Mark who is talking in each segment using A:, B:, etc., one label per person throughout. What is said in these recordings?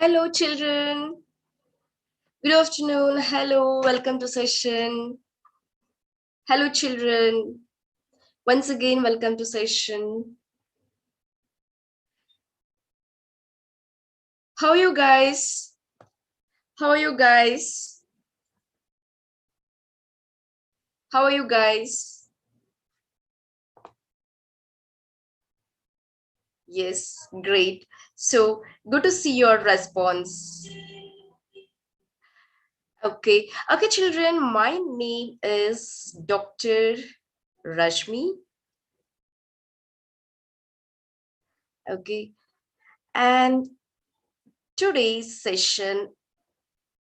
A: Hello, children. Good afternoon. Hello, welcome to session. Hello, children. Once again, welcome to session. How are you guys? How are you guys? How are you guys? Yes, great. So, good to see your response. Okay, children, my name is Dr. Rashmi. Okay, and today's session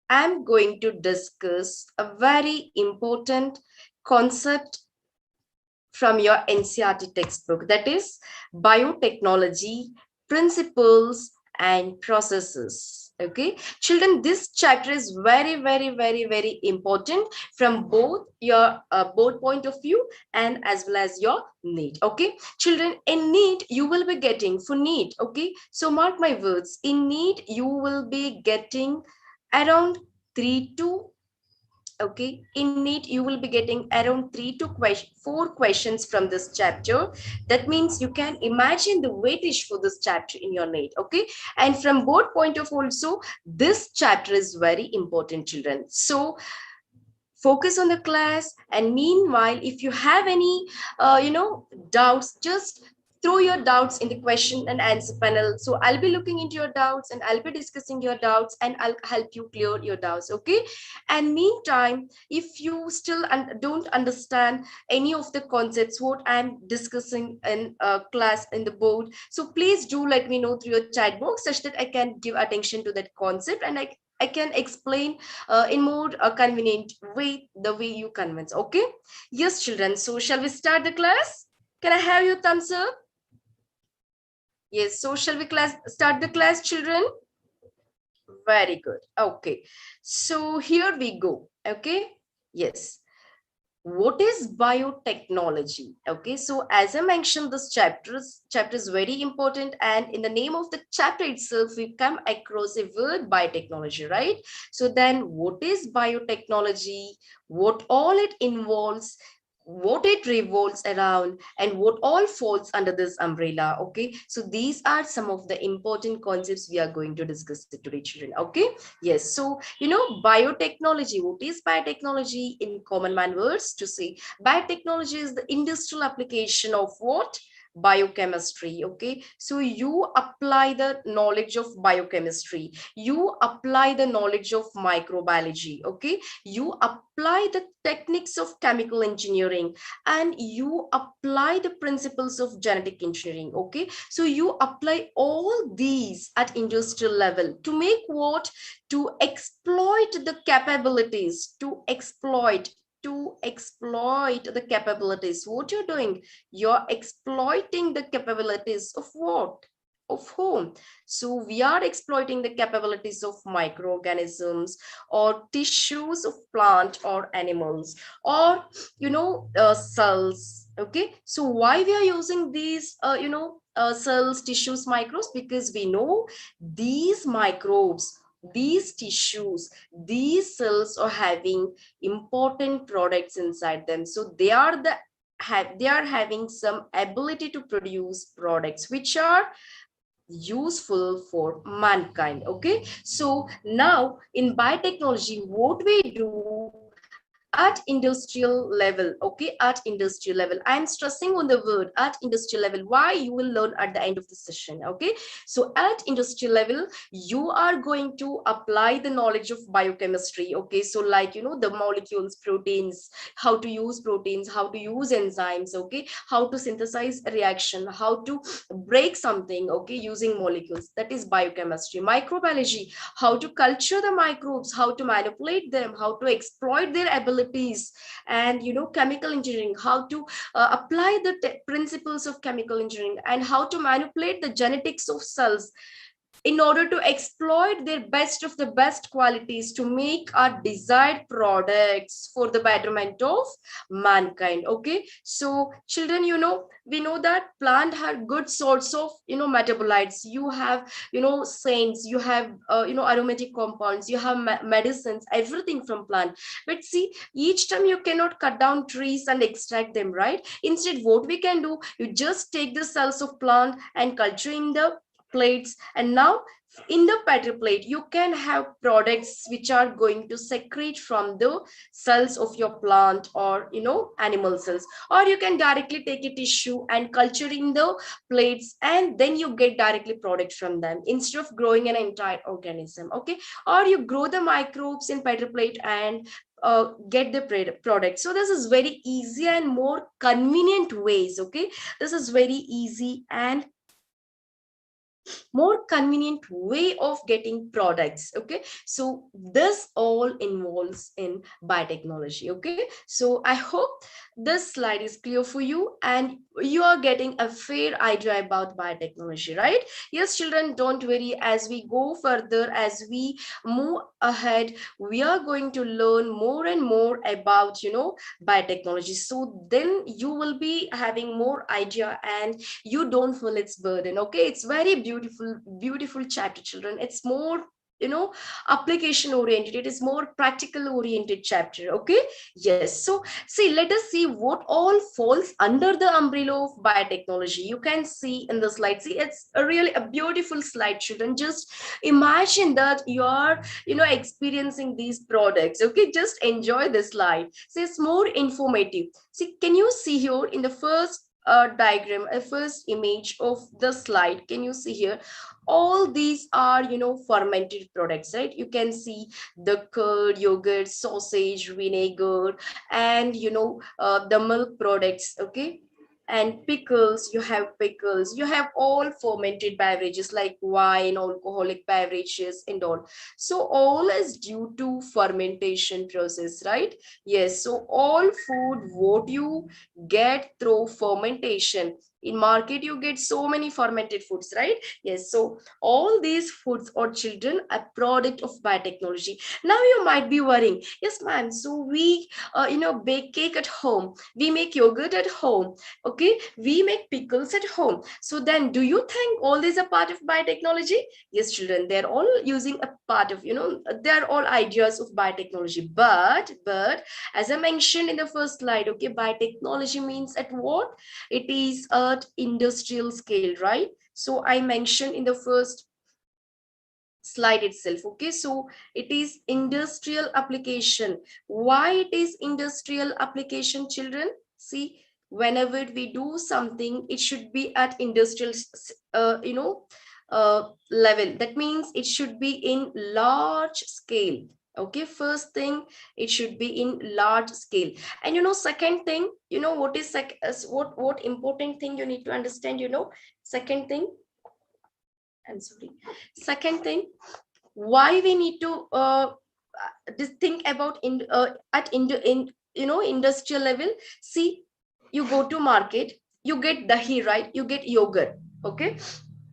A: I'm going to discuss a very important concept from your NCERT textbook, that is biotechnology, principles and processes. Okay, children, this chapter is very important from both your both point of view and as well as your NEET. Okay, children, in NEET you will be getting for NEET. Okay, so mark my words, in NEET you will be getting around 3 to in NEET you will be getting around 4 questions from this chapter. That means you can imagine the weightage for this chapter in your NEET. Okay, and from both point of also this chapter is very important, children. So focus on the class, and meanwhile if you have any doubts, just throw your doubts in the question and answer panel. So I'll be looking into your doubts and I'll be discussing your doubts and I'll help you clear your doubts. Okay, and meantime if you still don't understand any of the concepts what I'm discussing in class in the board, so please do let me know through your chat box such that I can give attention to that concept and I can explain in more convenient way, the way you convince. Okay, yes children, so shall we start the class? Can I have your thumbs up? Yes, so shall we start the class, children? Very good. Okay, so here we go. Okay, yes, what is biotechnology? Okay, so as I mentioned, this chapter is very important, and in the name of the chapter itself we come across a word biotechnology, right? So then what is biotechnology, what all it involves, what it revolves around, and what all falls under this umbrella? Okay, so these are some of the important concepts we are going to discuss today, children. Okay, yes, so biotechnology, what is biotechnology in common man words to say? Biotechnology is the industrial application of what? Biochemistry. Okay, so you apply the knowledge of biochemistry, you apply the knowledge of microbiology. Okay, you apply the techniques of chemical engineering, and you apply the principles of genetic engineering. Okay, so you apply all these at industrial level to make what? To exploit the capabilities, to exploit the capabilities. What you're doing, you're exploiting the capabilities of what? Of whom? So we are exploiting the capabilities of microorganisms or tissues of plant or animals, or cells. Okay, so why we are using these cells, tissues, microbes? Because we know these microbes, these tissues, these cells are having important products inside them. So they are having some ability to produce products which are useful for mankind. Okay, so now in biotechnology what we do at industrial level. Okay, at industrial level, I'm stressing on the word at industrial level. Why? You will learn at the end of the session. Okay, so at industrial level you are going to apply the knowledge of biochemistry. Okay, so like the molecules, proteins, how to use proteins, how to use enzymes. Okay, how to synthesize a reaction, how to break something, okay, using molecules. That is biochemistry. Microbiology, how to culture the microbes, how to manipulate them, how to exploit their abilities. And chemical engineering, how to apply the principles of chemical engineering and how to manipulate the genetics of cells. in order to exploit their best of the best qualities to make our desired products for the betterment of mankind. Okay, so children, we know that plant have good sorts of metabolites. You have saints, you have aromatic compounds, you have medicines, everything from plant. But see, each time you cannot cut down trees and extract them, right? Instead, what we can do, you just take the cells of plant and culture in the plates, and now in the petal plate you can have products which are going to secrete from the cells of your plant or animal cells. Or you can directly take a tissue and culture in the plates, and then you get directly product from them instead of growing an entire organism. Okay, or you grow the microbes in petal plate and get the product. So this is very easy and more convenient ways. Okay, this is very easy and more convenient way of getting products. Okay, so this all involves in biotechnology. Okay, so I hope this slide is clear for you and you are getting a fair idea about biotechnology, right? Yes children, don't worry, as we go further, as we move ahead, we are going to learn more and more about biotechnology, so then you will be having more idea and you don't feel its burden. Okay, it's very beautiful chapter children. It's more application oriented, it is more practical oriented chapter. Okay, yes. So see, let us see what all falls under the umbrella of biotechnology. You can see in the slide, see, it's a really a beautiful slide children. Just imagine that you are experiencing these products. Okay, just enjoy this slide. See, it's more informative. See, can you see here in the first diagram, a first image of the slide? Can you see here? All these are fermented products, right? You can see the curd, yogurt, sausage, vinegar, and the milk products. Okay, and pickles, you have pickles, you have all fermented beverages like wine, alcoholic beverages and all. So all is due to fermentation process, right? Yes, so all food what you get through fermentation. In market you get so many fermented foods, right? Yes, so all these foods or children a product of biotechnology. Now you might be worrying, yes ma'am, so we bake cake at home, we make yogurt at home, okay, we make pickles at home, so then do you think all these are part of biotechnology? Yes children, they're all using a part of they're all ideas of biotechnology, but as I mentioned in the first slide, okay, biotechnology means at what? It is at industrial scale, right? So I mentioned in the first slide itself. Okay, so it is industrial application. Why it is industrial application children? See, whenever we do something, it should be at industrial level. That means it should be in large scale. Okay, first thing, it should be in large scale. And second thing, what is what important thing you need to understand? Second thing, I'm sorry, second thing, why we need to think about in industrial level. See, you go to market, you get dahi, right? You get yogurt. Okay,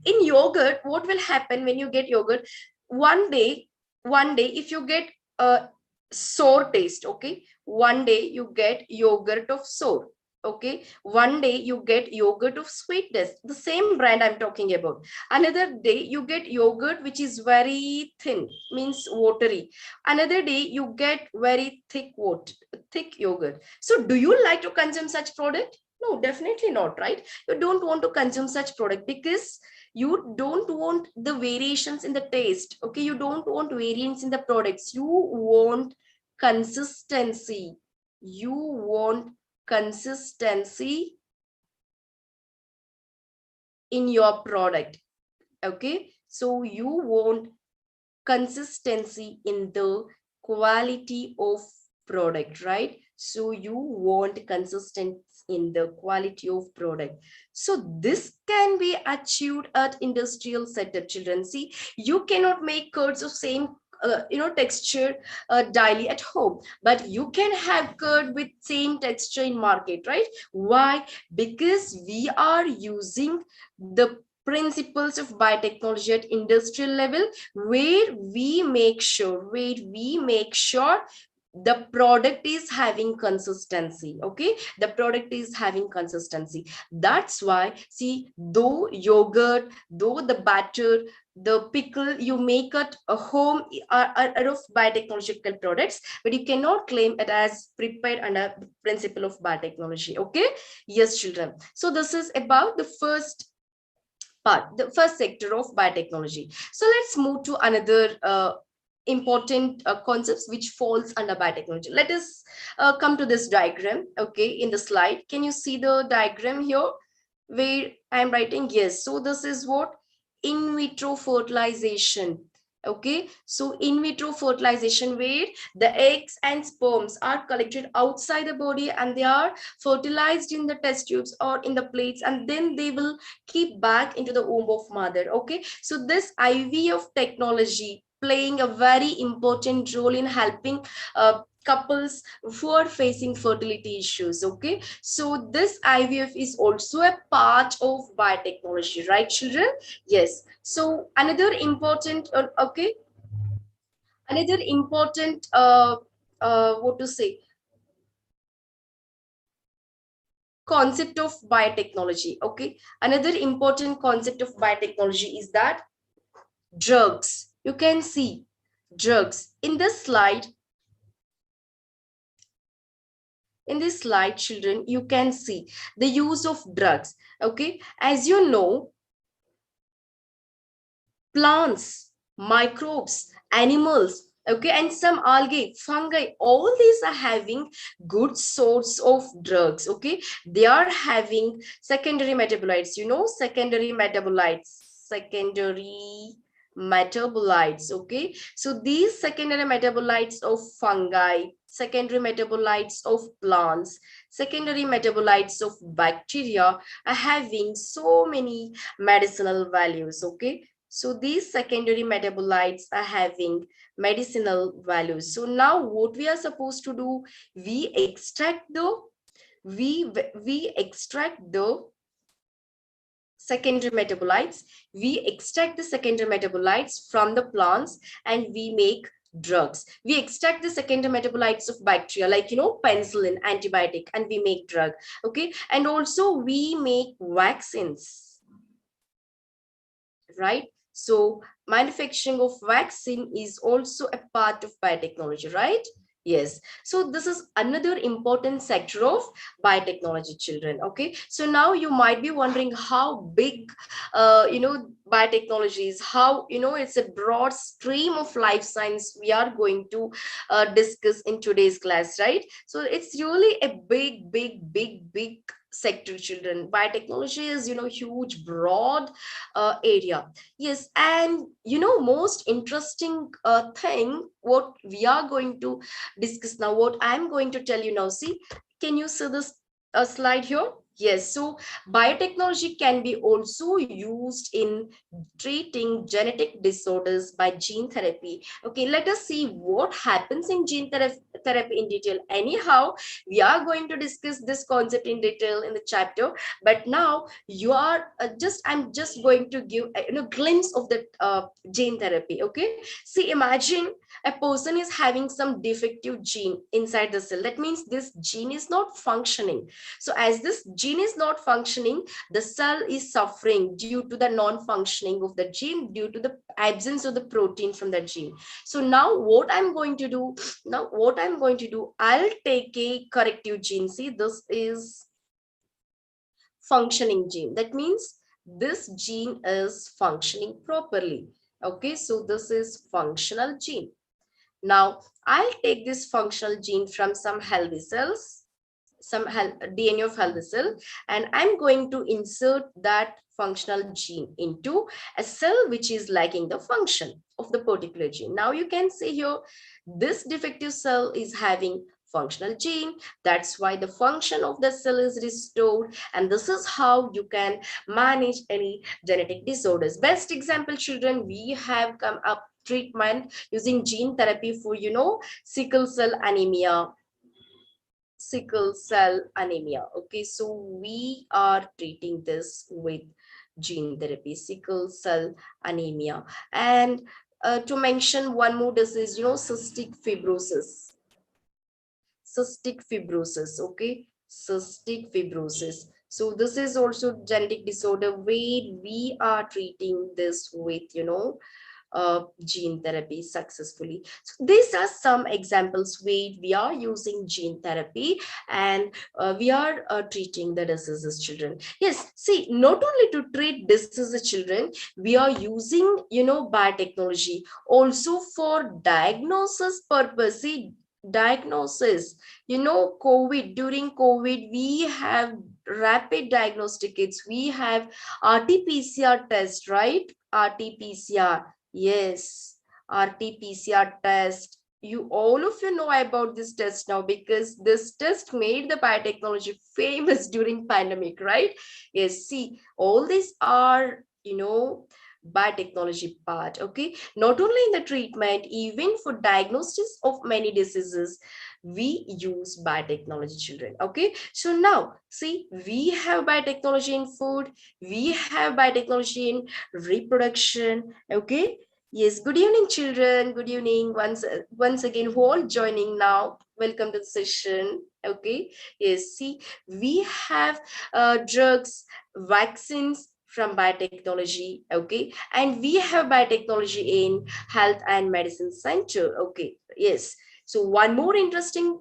A: in yogurt what will happen when you get yogurt? One day if you get a sour taste, okay, one day you get yogurt of sour, okay, one day you get yogurt of sweetness, the same brand I'm talking about. Another day you get yogurt which is very thin, means watery. Another day you get very thick yogurt. So do you like to consume such product? No, definitely not, right? You don't want to consume such product because you don't want the variations in the taste. Okay, you don't want variants in the products, you want consistency. You want consistency in your product. Okay, so you want consistency in the quality of product, right? So you want consistency in the quality of product. So this can be achieved at industrial setup children. See, you cannot make curds of same texture daily at home, but you can have curd with same texture in market, right? Why? Because we are using the principles of biotechnology at industrial level, where we make sure the product is having consistency. Okay, the product is having consistency. That's why, see, though yogurt, though the batter, the pickle, you make at a home are of biotechnological products, but you cannot claim it as prepared under the principle of biotechnology. Okay, yes children, so this is about the first part, the first sector of biotechnology. So let's move to another important concepts which falls under biotechnology. Let us come to this diagram. Okay, in the slide, can you see the diagram here where I'm writing? Yes, so this is what in vitro fertilization. Okay, so in vitro fertilization, where the eggs and sperms are collected outside the body and they are fertilized in the test tubes or in the plates, and then they will keep back into the womb of mother. Okay, so this IVF technology playing a very important role in helping couples who are facing fertility issues. Okay, so this IVF is also a part of biotechnology, right children? Yes, so another important okay, another important what to say, concept of biotechnology. Okay, another important concept of biotechnology is that drugs. You can see drugs in this slide. In this slide children, you can see the use of drugs. Okay, as you know, plants, microbes, animals, okay, and some algae, fungi, all these are having good source of drugs. Okay, they are having secondary metabolites, you know, secondary metabolites. Okay, so these secondary metabolites of fungi, secondary metabolites of plants, secondary metabolites of bacteria are having so many medicinal values. Okay, so these secondary metabolites are having medicinal values. So now what we are supposed to do, we extract the we extract the secondary metabolites, we extract the secondary metabolites from the plants, and we make drugs. We extract the secondary metabolites of bacteria, like, you know, penicillin, antibiotic, and we make drug. Okay, and also we make vaccines, right? So manufacturing of vaccine is also a part of biotechnology, right? Yes, so this is another important sector of biotechnology children. Okay, so now you might be wondering how big biotechnology is, how, you know, it's a broad stream of life science we are going to discuss in today's class, right? So it's really a big sector children. Biotechnology is, you know, huge broad area. Yes, and you know, most interesting thing what we are going to discuss now, what I'm going to tell you now. See, can you see this slide here? Yes, so biotechnology can be also used in treating genetic disorders by gene therapy. Okay, let us see what happens in therapy in detail. Anyhow, we are going to discuss this concept in detail in the chapter, but now you are I'm just going to give a, you know, glimpse of the gene therapy. Okay, see, imagine a person is having some defective gene inside the cell. That means this gene is not functioning. So as this gene is not functioning, the cell is suffering due to the non-functioning of the gene, due to the absence of the protein from the gene. So now what I'm going to do, I'll take a corrective gene. See, this is functioning gene. That means this gene is functioning properly. Okay, so this is functional gene. Now I'll take this functional gene from some healthy cells, some DNA of healthy cell, and I'm going to insert that functional gene into a cell which is lacking the function of the particular gene. Now you can see here, this defective cell is having functional gene. That's why the function of the cell is restored, and this is how you can manage any genetic disorders. Best example children, we have come up treatment using gene therapy for, you know, sickle cell anemia. Okay, so we are treating this with gene therapy, sickle cell anemia. And to mention one more disease, cystic fibrosis. Cystic fibrosis, okay? Cystic fibrosis. So this is also genetic disorder where we are treating this with, gene therapy successfully. So these are some examples where we are using gene therapy and we are treating the diseases children. Yes, see, not only to treat diseases children, we are using, biotechnology also for diagnosis purpose. See, diagnosis, COVID, during COVID, we have rapid diagnostic kits, we have RT-PCR test, right? RT-PCR. Yes, RT-PCR test. You all of you know about this test now because this test made the biotechnology famous during pandemic, right? Yes, see, all these are, biotechnology part, okay? Not only in the treatment, even for diagnosis of many diseases, we use biotechnology children, okay? So now, see, we have biotechnology in food, we have biotechnology in reproduction, okay? Yes, good evening, children. Good evening. Once again, who all joining now? Welcome to the session. Okay. Yes, see, we have drugs, vaccines from biotechnology. Okay. And we have biotechnology in health and medicine center. Okay. Yes. So one more interesting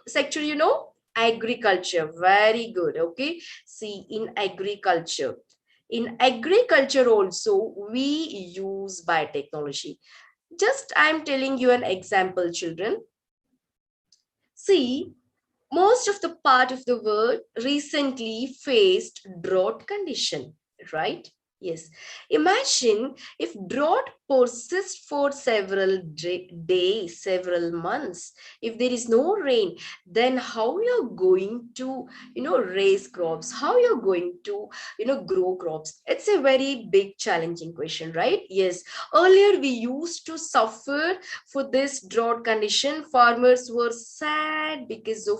A: sector, agriculture. Very good. Okay. See, in agriculture, also we use biotechnology. Just I'm telling you an example, children. See, most of the part of the world recently faced drought condition, right? Yes. Imagine if drought persists for several days, several months. If there is no rain, then how you're going to, raise crops? How you're going to, grow crops? It's a very big challenging question, right? Yes. Earlier we used to suffer for this drought condition. Farmers were sad because of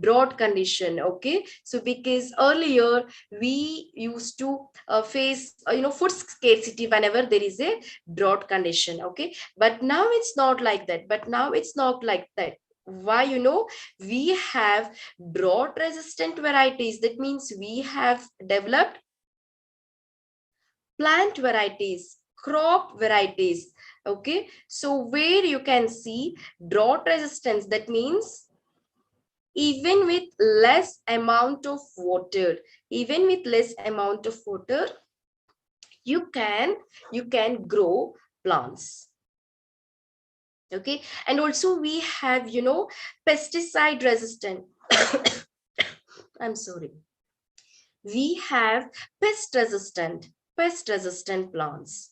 A: drought condition, okay? So because earlier we used to face food scarcity whenever there is a drought condition, okay? But now it's not like that. Why? We have drought resistant varieties. That means we have developed plant varieties, crop varieties, okay? So where you can see drought resistance, that means even with less amount of water, you can grow plants, okay? And also we have pesticide resistant I'm sorry, we have pest resistant plants.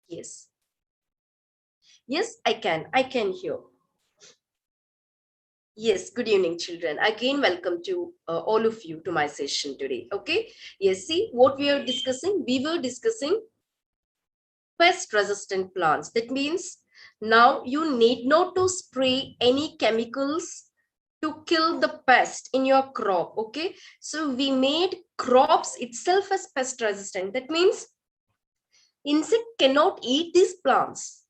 A: Yes, yes, I can hear. Yes, good evening, children. Again, welcome to all of you to my session today. Okay. Yes, see what we are discussing. We were discussing pest resistant plants. That means now you need not to spray any chemicals to kill the pest in your crop. Okay. So we made crops itself as pest resistant. That means insect cannot eat these plants,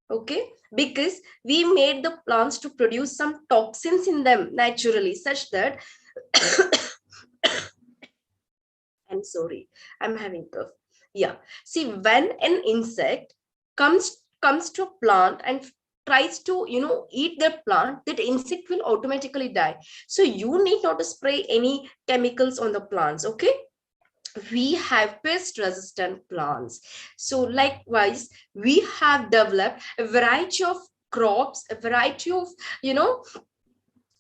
A: okay, because we made the plants to produce some toxins in them naturally, such that I'm sorry, I'm having cough. Yeah, see, when an insect comes to a plant and tries to eat that plant, that insect will automatically die. So you need not to spray any chemicals on the plants, okay? We have pest resistant plants. So likewise, we have developed a variety of crops, a variety of you know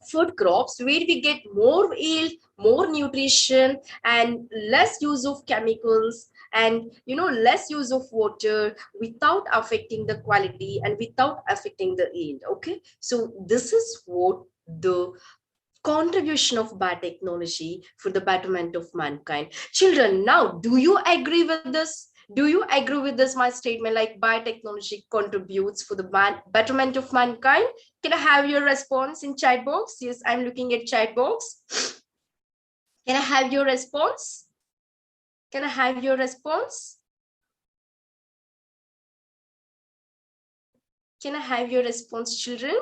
A: food crops where we get more yield, more nutrition, and less use of chemicals, and less use of water without affecting the quality and without affecting the yield. Okay, so this is what the contribution of biotechnology for the betterment of mankind. Children, now do you agree with this? Do you agree with this my statement, like biotechnology contributes for the betterment of mankind? Can I have your response in chat box? Yes, I'm looking at chat box. Can I have your response? Can I have your response? Can I have your response, children?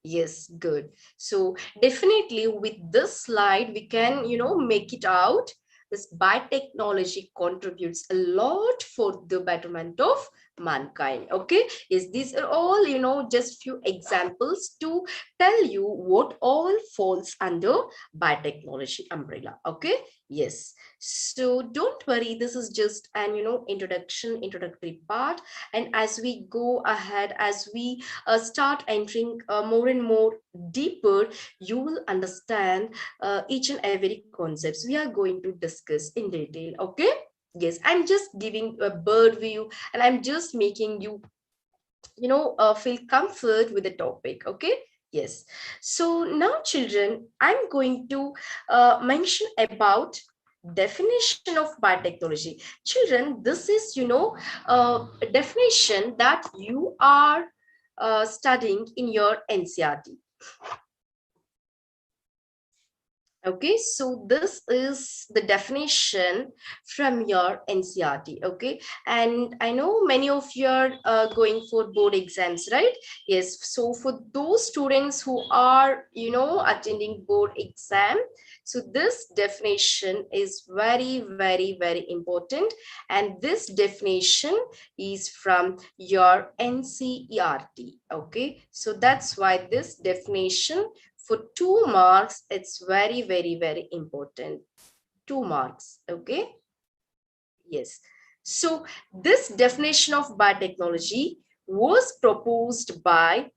A: Yes, good. So definitely with this slide, we can, make it out. This biotechnology contributes a lot for the betterment of mankind. Okay, yes, these are all, just few examples to tell you what all falls under biotechnology umbrella. Okay, yes. So don't worry, this is just an, introductory part. And as we go ahead, as we start entering more and more deeper, you will understand each and every concepts we are going to discuss in detail. Okay, yes, I'm just giving a bird view, and I'm just making you feel comfort with the topic. Okay, yes. So now, children, I'm going to mention about definition of biotechnology. Children, this is a definition that you are studying in your NCRT. Okay, so this is the definition from your NCRT. Okay, and I know many of you are going for board exams, right? Yes, so for those students who are attending board exam, so this definition is very, very, very important, and this definition is from your NCERT. Okay, so that's why this definition for 2 marks, it's very, very, very important. 2 marks. Okay, yes. So this definition of biotechnology was proposed by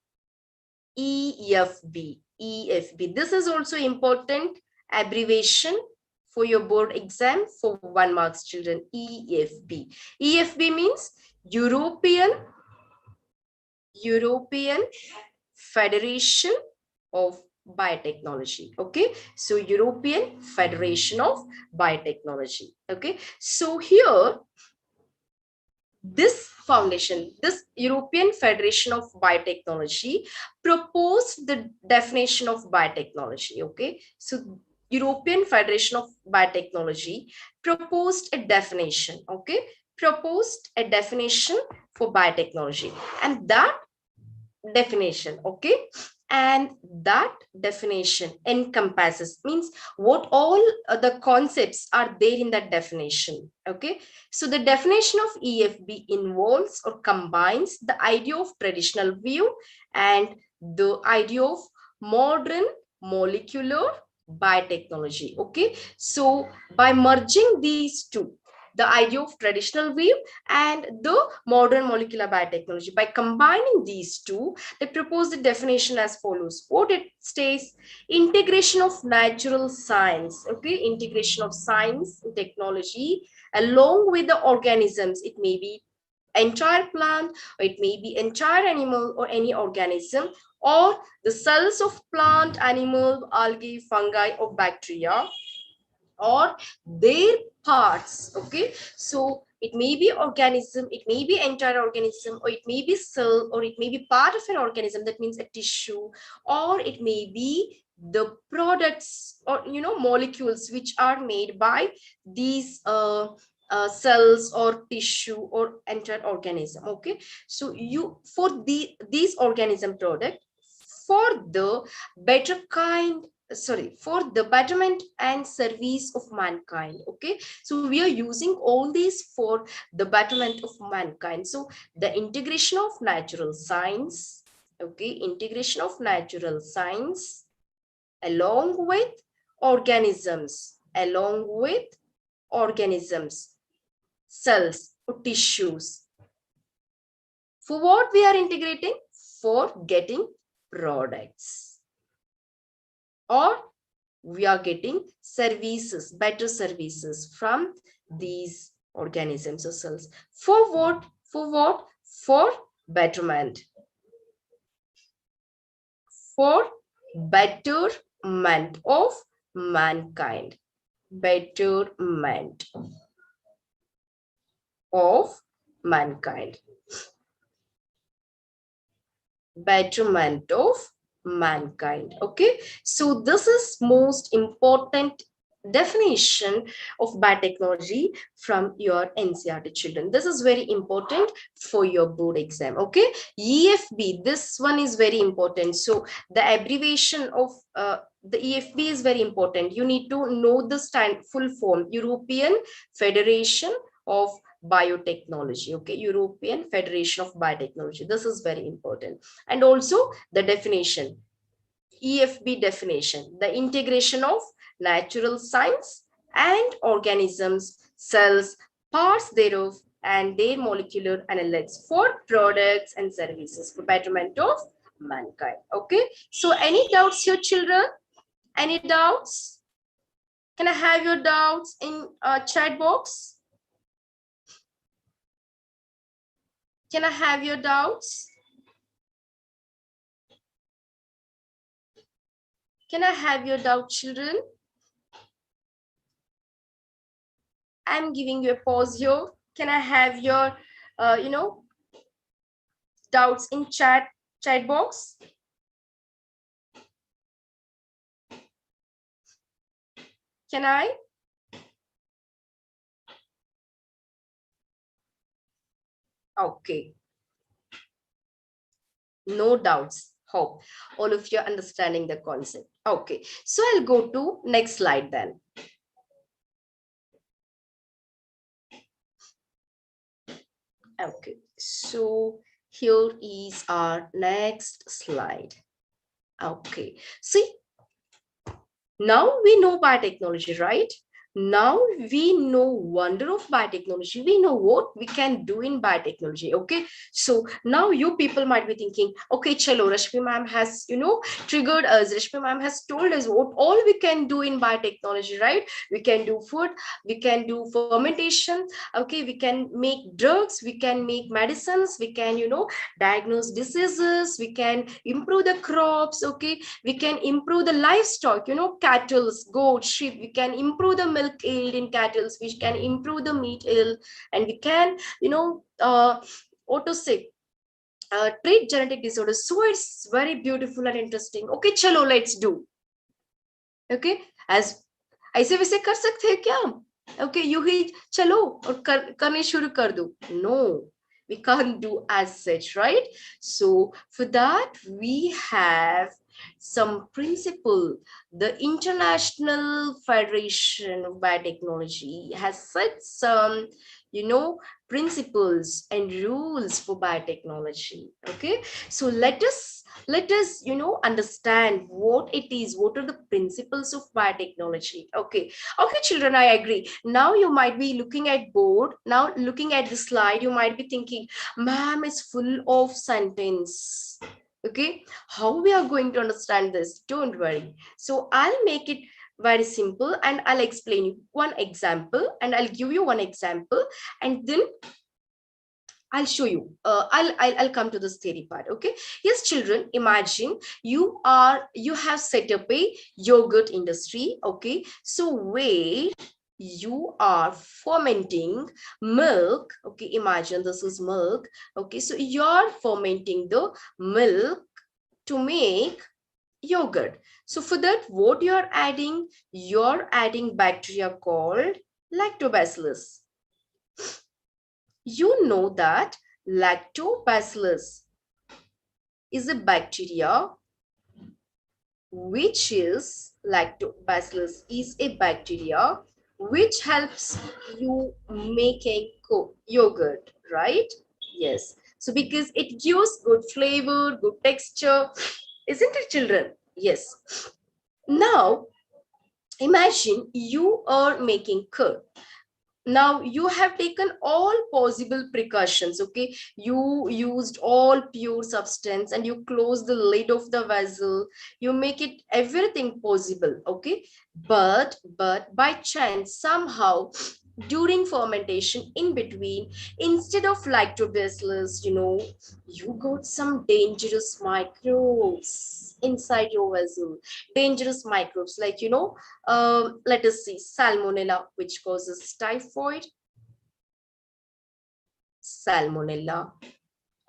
A: EFB. This is also important abbreviation for your board exam for 1 marks, children. EFB means European Federation of Biotechnology. Okay, so European Federation of Biotechnology. Okay, so here this foundation, this European Federation of Biotechnology, proposed the definition of biotechnology. Okay, so European Federation of Biotechnology proposed a definition. Okay, proposed a definition for biotechnology, and that definition, okay, and that definition encompasses, means what all the concepts are there in that definition. Okay, so the definition of EFB involves or combines the idea of traditional view and the idea of modern molecular biotechnology. Okay, so by merging these two, the idea of traditional view and the modern molecular biotechnology, by combining these two, they propose the definition as follows. What it states: integration of natural science. Okay, integration of science and technology along with the organisms. It may be entire plant, or it may be entire animal or any organism, or the cells of plant, animal, algae, fungi, or bacteria, or their parts. Okay, so it may be organism, it may be entire organism, or it may be cell, or it may be part of an organism, that means a tissue, or it may be the products or molecules which are made by these cells or tissue or entire organism. Okay, so you for these organism product, for the better kind, sorry, for the betterment and service of mankind. Okay, so we are using all these for the betterment of mankind. So the integration of natural science, okay, integration of natural science along with organisms, cells or tissues. For what we are integrating? For getting products. or we are getting services, better services from these organisms or cells. For what? For what? For betterment. For betterment of mankind. Betterment of mankind. Betterment of mankind. Okay, so this is most important definition of biotechnology from your NCERT children. This is very important for your board exam. Okay, EFB, this one is very important. So the abbreviation of the EFB is very important. You need to know the full form: European Federation of Biotechnology. Okay, European Federation of Biotechnology. This is very important. And also the definition, EFB definition: the integration of natural science and organisms, cells, parts thereof, and their molecular analytes for products and services for betterment of mankind. Okay, so any doubts here, children? Any doubts? Can I have your doubts in chat box? Can I have your doubts? Can I have your doubt, children? I'm giving you a pause here. Can I have your, doubts in chat box? Can I? Okay. No doubts. Hope all of you are understanding the concept. Okay. So I'll go to next slide then. Okay. So here is our next slide. Okay. See, now we know biotechnology, right? Now we know wonder of biotechnology. We know what we can do in biotechnology. Okay, so now you people might be thinking, okay, chalo, Rashmi ma'am has, triggered us. Rashmi ma'am has told us what all we can do in biotechnology, right? We can do food, we can do fermentation. Okay, we can make drugs, we can make medicines, we can, diagnose diseases, we can improve the crops. Okay, we can improve the livestock, cattle, goats, sheep. We can improve the milk yield in cattle, we can improve the meat yield, and we can, what to say, treat genetic disorders. So it's very beautiful and interesting. Okay, chalo, let's do. Okay, as ऐसे वैसे कर सकते हैं क्या? Okay, यूं ही चलो और करने शुरू कर दो. No, we can't do as such, right? So for that we have some principle. The International Federation of Biotechnology has set some, principles and rules for biotechnology. Okay, so let us understand what it is, what are the principles of biotechnology. Okay, children, I agree. Now you might be looking at board, now looking at the slide, you might be thinking, ma'am, it's full of sentence. Okay, how we are going to understand this? Don't worry. So I'll make it very simple and I'll explain you one example, and I'll give you one example, and then I'll show you. I'll come to this theory part. Okay. Yes, children, imagine you have set up a yogurt industry. Okay. So where you are fermenting milk. Okay. Imagine this is milk. Okay. So you're fermenting the milk to make yogurt. So for that, what you're adding bacteria called lactobacillus. You know that lactobacillus is a bacteria which helps you making yogurt, right? Yes. So because it gives good flavor, good texture, isn't it, children? Yes. Now imagine you are making curd. Now you have taken all possible precautions, okay? You used all pure substance and you close the lid of the vessel, you make it everything possible, okay? But by chance, somehow during fermentation in between, instead of lactobacillus, you got some dangerous microbes inside your vessel. Dangerous microbes like, let us see, salmonella, which causes typhoid. Salmonella,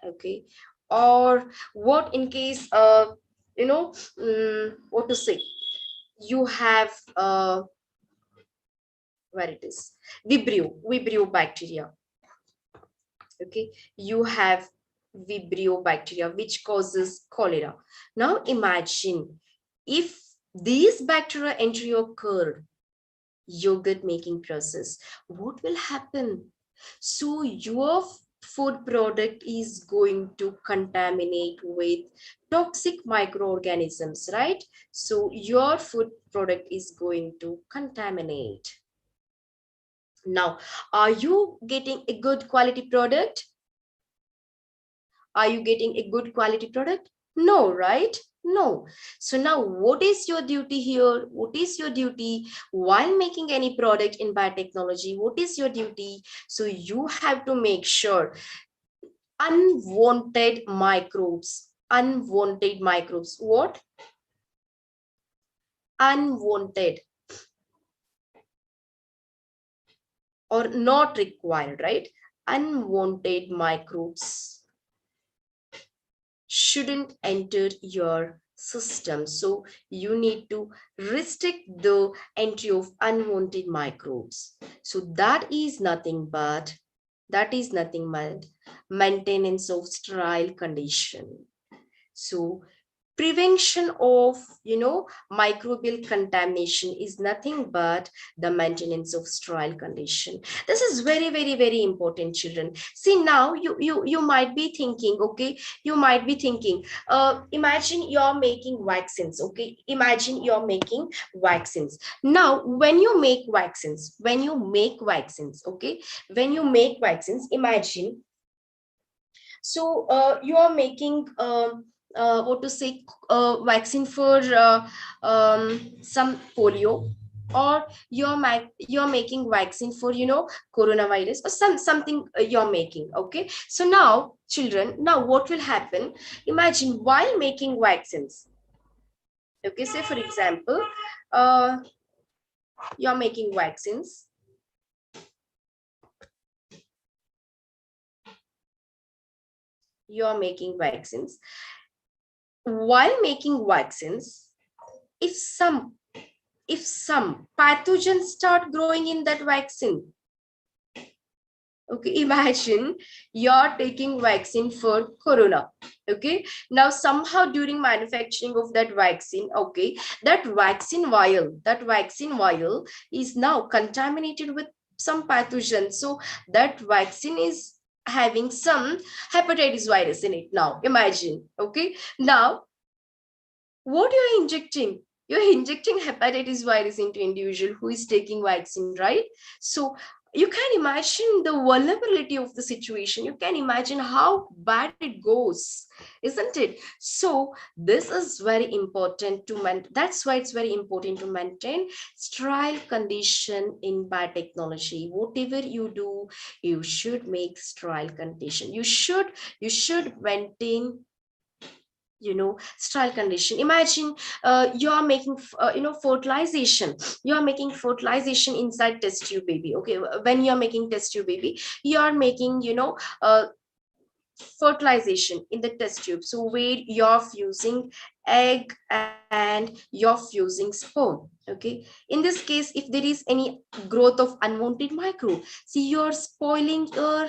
A: okay. Or what in case, what to say, you have, where it is, vibrio bacteria, okay. You have vibrio bacteria which causes cholera. Now imagine if these bacteria enter your curd, yogurt making process, what will happen? So your food product is going to contaminate with toxic microorganisms, right? So your food product is going to contaminate. Now, are you getting a good quality product? Are you getting a good quality product? No, right? No. So now what is your duty here? What is your duty while making any product in biotechnology? What is your duty? So you have to make sure unwanted microbes. What? Unwanted or not required, right? Unwanted microbes shouldn't enter your system. So you need to restrict the entry of unwanted microbes. So that is nothing but maintenance of sterile condition. So prevention of microbial contamination is nothing but the maintenance of sterile condition. This is very, very, very important, children. See, now you might be thinking, okay, you might be thinking, imagine you're making vaccines, okay? Imagine you're making vaccines. Now when you make vaccines, okay, when you make vaccines, imagine, so you are making, what to say, vaccine for some polio, or you're making vaccine for coronavirus, or something you're making, okay? So now children, now what will happen? Imagine while making vaccines, okay, say for example, uh, you're making vaccines, you're making vaccines while making vaccines, if some pathogens start growing in that vaccine, okay, imagine you're taking vaccine for corona, okay. Now somehow during manufacturing of that vaccine, okay, that vaccine vial is now contaminated with some pathogen. So that vaccine is having some hepatitis virus in it. Now imagine, okay, now what you're injecting, you're injecting hepatitis virus into individual who is taking vaccine, right? So you can imagine the vulnerability of the situation, you can imagine how bad it goes, isn't it? So this is very important to maintain, that's why it's very important to maintain sterile condition in biotechnology. Whatever you do, you should make sterile condition, you should maintain sterile condition. Imagine you are making fertilization, you are making fertilization inside test tube baby, okay. When you are making test tube baby, you are making fertilization in the test tube, so where you're fusing egg and you're fusing sperm, okay. In this case, if there is any growth of unwanted microbe, see, you're spoiling your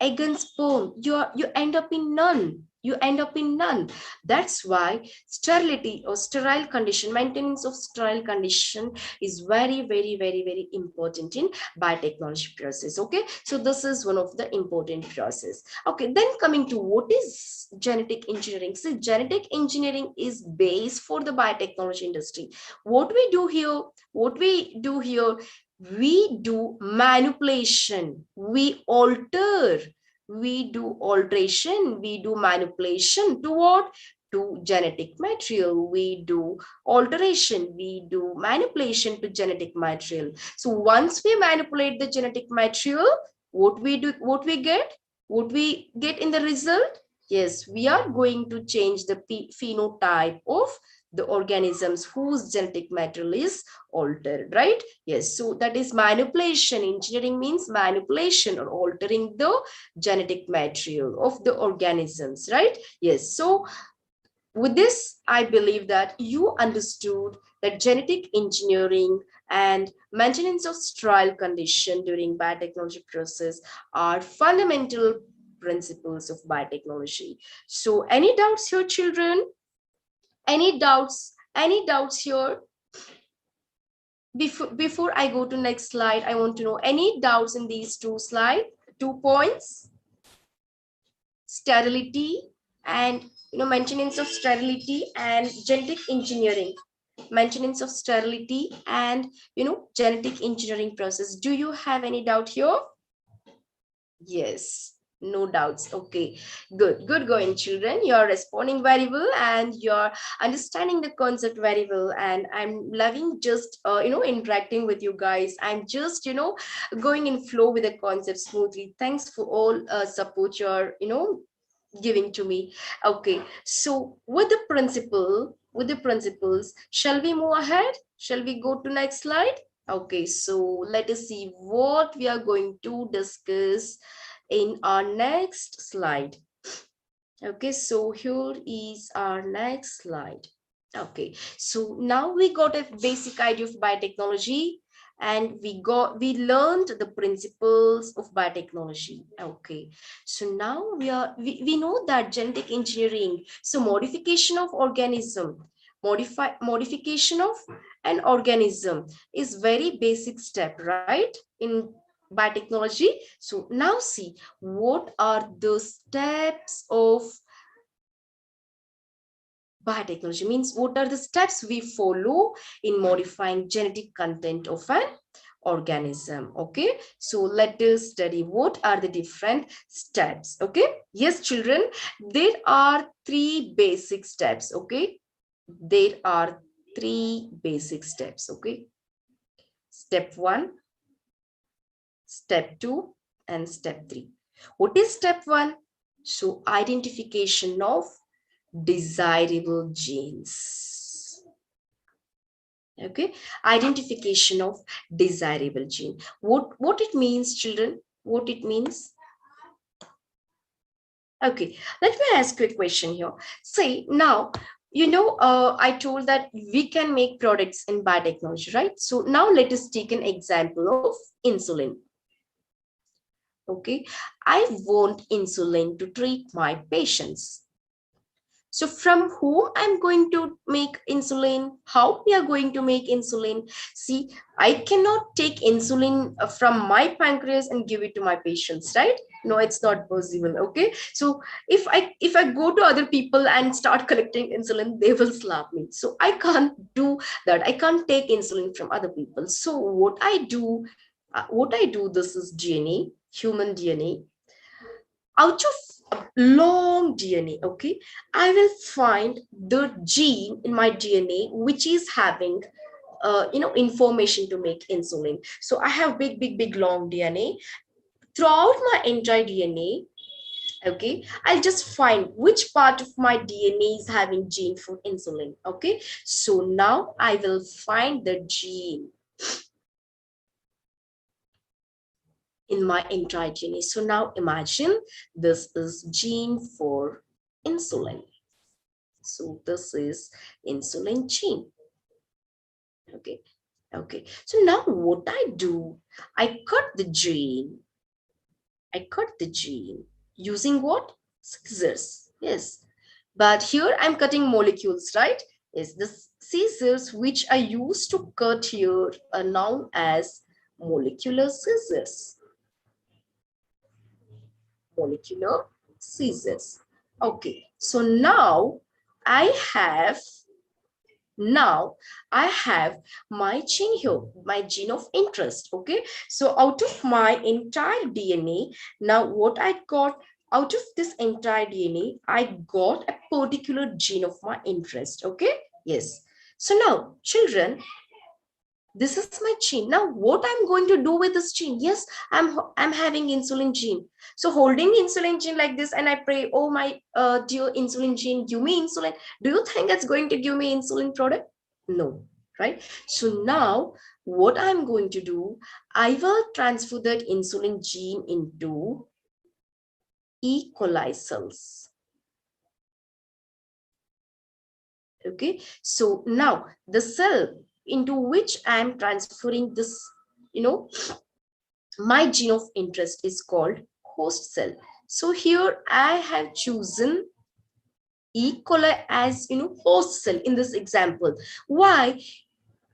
A: egg and sperm, you end up in none. That's why sterility or sterile condition, maintenance of sterile condition is very, very, very, very important in biotechnology process, okay. So this is one of the important process, okay. Then coming to what is genetic engineering. So genetic engineering is base for the biotechnology industry. What we do here, we do manipulation, we alter, we do alteration, we do manipulation to what? To genetic material. We do alteration, we do manipulation to genetic material. So once we manipulate the genetic material, what we do, what we get? What we get in the result? Yes, we are going to change the phenotype of the organisms whose genetic material is altered, right? Yes, so that is manipulation. Engineering means manipulation or altering the genetic material of the organisms, right? Yes, so with this, I believe that you understood that genetic engineering and maintenance of sterile condition during biotechnology process are fundamental principles of biotechnology. So any doubts here, children? Any doubts? Any doubts here? Before I go to next slide, I want to know any doubts in these two points? Sterility and maintenance of sterility and genetic engineering. Maintenance of sterility and genetic engineering process. Do you have any doubt here? Yes, no doubts. Okay, good going, children. You're responding very well and you're understanding the concept very well. And I'm loving just interacting with you guys. I'm just going in flow with the concept smoothly. Thanks for all support you're giving to me. Okay, so with the principles, shall we move ahead? Shall we go to next slide? Okay, so let us see what we are going to discuss in our next slide. Okay, so here is our next slide. Okay, so now we got a basic idea of biotechnology and we learned the principles of biotechnology. Okay, so now we know that genetic engineering, so modification of organism, modification of an organism is very basic step, right, in biotechnology. So now see what are the steps of biotechnology. Means what are the steps we follow in modifying genetic content of an organism. Okay, so let us study what are the different steps. Okay, yes, children, there are three basic steps. Okay, there are three basic steps. Okay, step 1, step 2, and step 3. What is step 1? So identification of desirable genes. Okay, identification of desirable gene. What it means, children? What it means? Okay, let me ask you a question here. Say now, I told that we can make products in biotechnology, right? So now let us take an example of insulin. Okay, I want insulin to treat my patients. So from whom I'm going to make insulin, how we are going to make insulin. See, I cannot take insulin from my pancreas and give it to my patients, right? No, it's not possible. Okay, so if I go to other people and start collecting insulin, they will slap me. So I can't do that. I can't take insulin from other people. So what I do, this is DNA, human DNA. Out of long DNA, okay, I will find the gene in my DNA which is having information to make insulin. So I have big long DNA. Throughout my entire DNA, okay, I'll just find which part of my DNA is having gene for insulin. Okay, so now I will find the gene in my entire DNA. So now imagine this is gene for insulin. So this is insulin gene. Okay. Okay. So now what I do, I cut the gene. I cut the gene using what? Scissors. Yes. But here I'm cutting molecules, right? Yes. The scissors which I use to cut here are known as molecular scissors. Molecular scissors. Okay. So now I have Now I have my gene here, my gene of interest. Okay, so out of my entire DNA, now what I got, out of this entire DNA, I got a particular gene of my interest. Okay, yes. So now children, this is my gene. Now what I'm going to do with this gene? Yes, I'm having insulin gene. So holding insulin gene like this, and I pray, oh my dear insulin gene, give me insulin. Do you think it's going to give me insulin product? No, right? So now what I'm going to do, I will transfer that insulin gene into E. coli cells. Okay, so now the cell into which I am transferring this, you know, my gene of interest is called host cell. So here I have chosen E. coli as, host cell in this example. Why?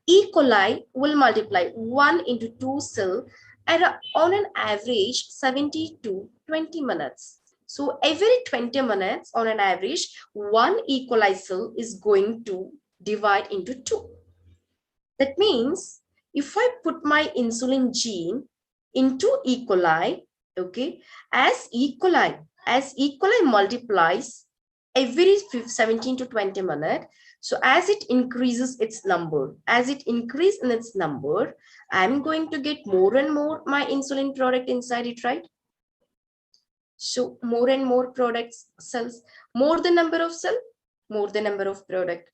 A: E. coli will multiply 1 into 2 cell at on an average 70 to 20 minutes. So every 20 minutes on an average, one E. coli cell is going to divide into 2. That means if I put my insulin gene into E. coli, okay, as E. coli multiplies every 17 to 20 minutes, so as it increases its number, I'm going to get more and more my insulin product inside it, right? So more and more products cells, more the number of cell, more the number of product.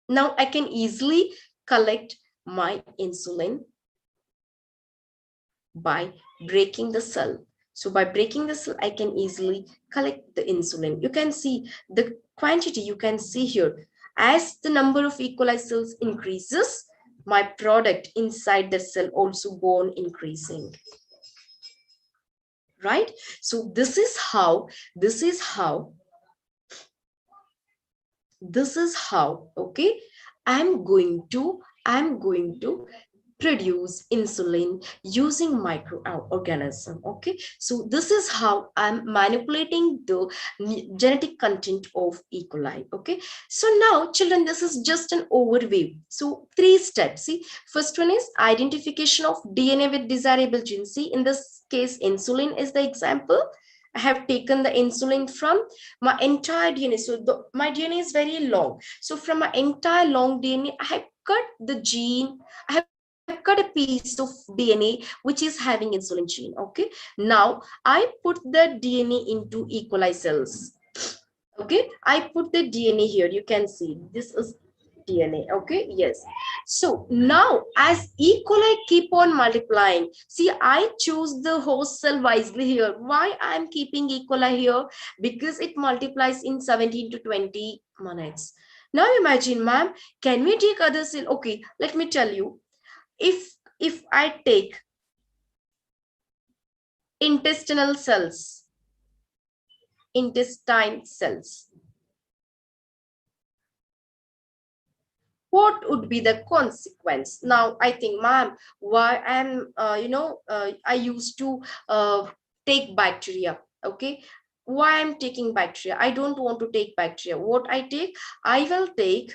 A: Now I can easily collect my insulin by breaking the cell. So by breaking the cell, I can easily collect the insulin. You can see the quantity, you can see here. As the number of E. coli cells increases, my product inside the cell also go on increasing. Right? So this is how, okay, I'm going to produce insulin using microorganism. Okay, so this is how I'm manipulating the genetic content of E. coli. Okay, so now children, this is just an overview. So 3 steps. See, first one is identification of DNA with desirable gene. See, in this case insulin is the example. I have taken the insulin from my entire DNA. So my DNA is very long. So from my entire long DNA, I have cut the gene. I have cut a piece of DNA which is having insulin gene. Okay. Now I put the DNA into E. coli cells. Okay. I put the DNA here. You can see this is DNA. Okay. Yes. So now as E. coli keep on multiplying, see, I choose the host cell wisely here. Why I'm keeping E. coli here? Because it multiplies in 17 to 20 minutes. Now imagine, ma'am, can we take other cell? Okay, let me tell you. If I take intestinal cells, intestine cells, what would be the consequence? Now I think, ma'am, why I'm I used to take bacteria. Okay, why I'm taking bacteria? I don't want to take bacteria. What I take, I will take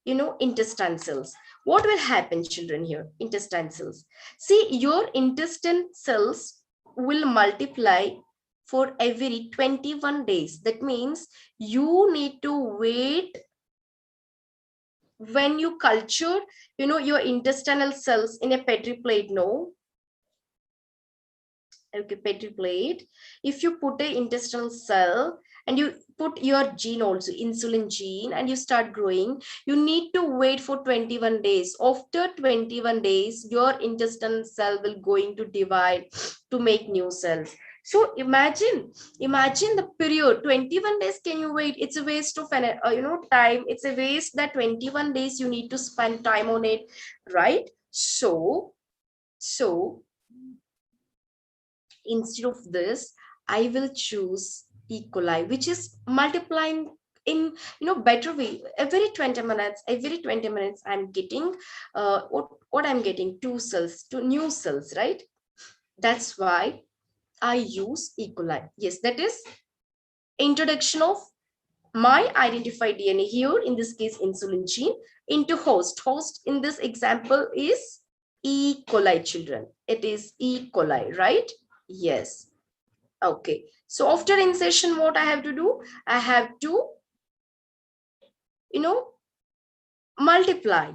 A: intestine cells. What will happen, children? Here, intestine cells, see, your intestine cells will multiply for every 21 days. That means you need to wait. When you culture your intestinal cells in a petri plate, no, okay, petri plate, if you put a intestinal cell and you put your gene also, insulin gene, and you start growing, you need to wait for 21 days. After 21 days, your intestinal cell will going to divide to make new cells. So imagine the period 21 days. Can you wait? It's a waste of time. It's a waste that 21 days you need to spend time on it, right? So instead of this, I will choose E. coli, which is multiplying in better way. Every 20 minutes I'm getting what I'm getting, two new cells, right? That's why I use E. coli. Yes, that is introduction of my identified DNA here, in this case insulin gene, into host. Host in this example is E. coli children. It is E. coli, right? Yes. Okay. So after insertion, what I have to do? I have to, multiply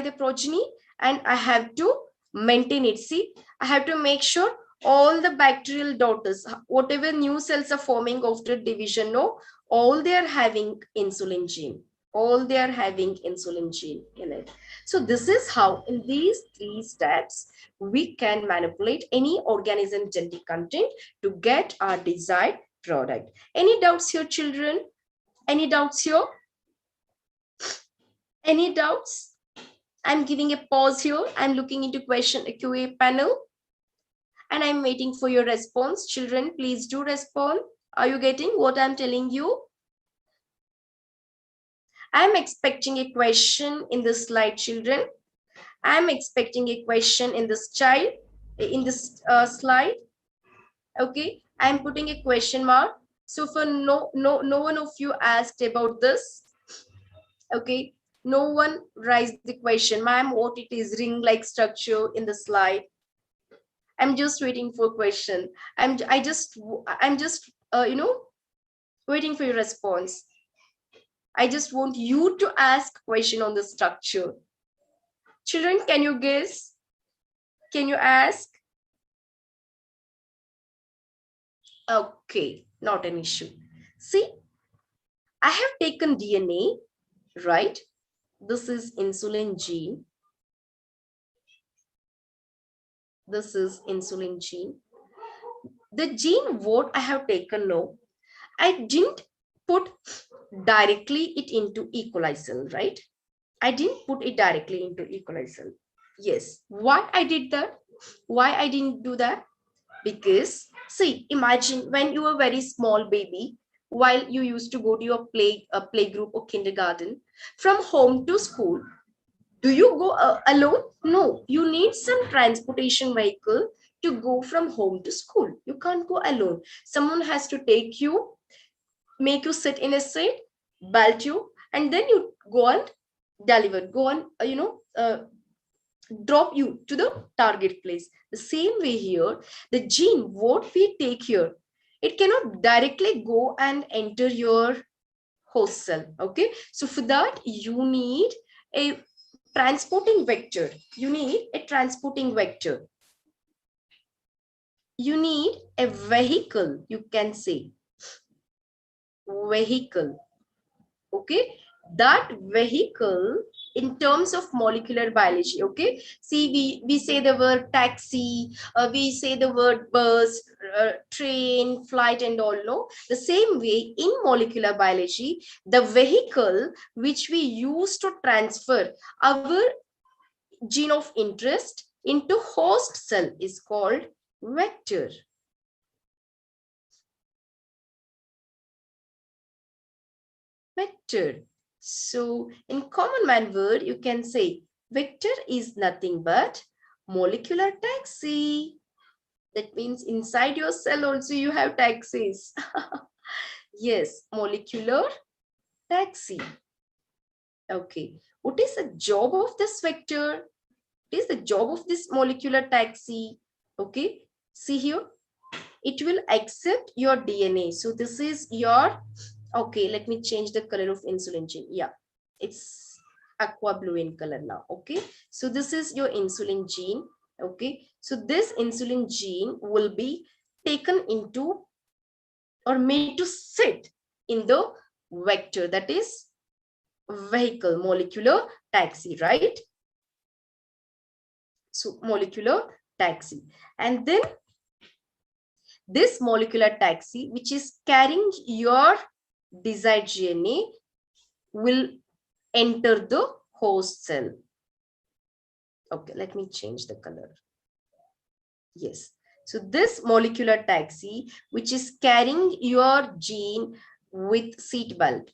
A: the progeny, and I have to maintain it. See, I have to make sure all the bacterial daughters, whatever new cells are forming after division, no, all they are having insulin gene. All they are having insulin gene in it. So this is how, in these 3 steps, we can manipulate any organism genetic content to get our desired product. Any doubts here, children? Any doubts here? Any doubts? I'm giving a pause here. I'm looking into question QA panel and I'm waiting for your response. Children, please do respond. Are you getting what I'm telling you? I'm expecting a question in this slide, children. I'm expecting a question in this slide. Okay, I'm putting a question mark. So for no one of you asked about this. Okay, no one raised the question, ma'am, what it is ring like structure in the slide. I'm just waiting for question. I'm just waiting for your response. I just want you to ask question on the structure. Children, can you guess? Can you ask? Okay, not an issue. See, I have taken DNA, right? This is insulin gene. This is insulin gene. The gene what I have taken now, I didn't put directly it into E. coli cell, right? I didn't put it directly into E. coli cell. Yes. Why I did that? Why I didn't do that? Because, see, imagine when you were a very small baby, while you used to go to your play group or kindergarten, from home to school, do you go alone? No, you need some transportation vehicle to go from home to school. You can't go alone. Someone has to take you, make you sit in a seat, belt you, and then you go and deliver, go on, drop you to the target place. The same way here, the gene, what we take here, it cannot directly go and enter your host cell. Okay, so for that, you need a transporting vector. You need a transporting vector. You need a vehicle, you can say. Vehicle. Okay, that vehicle in terms of molecular biology. Okay, see, we say the word taxi, we say the word bus, train, flight, and all. No, the same way in molecular biology, the vehicle which we use to transfer our gene of interest into host cell is called vector. Vector. So in common man word, you can say vector is nothing but molecular taxi. That means inside your cell also you have taxis. Yes, molecular taxi. Okay, what is the job of this vector? What is the job of this molecular taxi? Okay, see here, it will accept your DNA. So this is your, okay, let me change the color of insulin gene. Yeah, it's aqua blue in color now. Okay, so this is your insulin gene. Okay, so this insulin gene will be taken into or made to sit in the vector, that is vehicle, molecular taxi, right? So molecular taxi, and then this molecular taxi, which is carrying your desired DNA, will enter the host cell. Okay, let me change the color. Yes. So this molecular taxi, which is carrying your gene with seatbelt.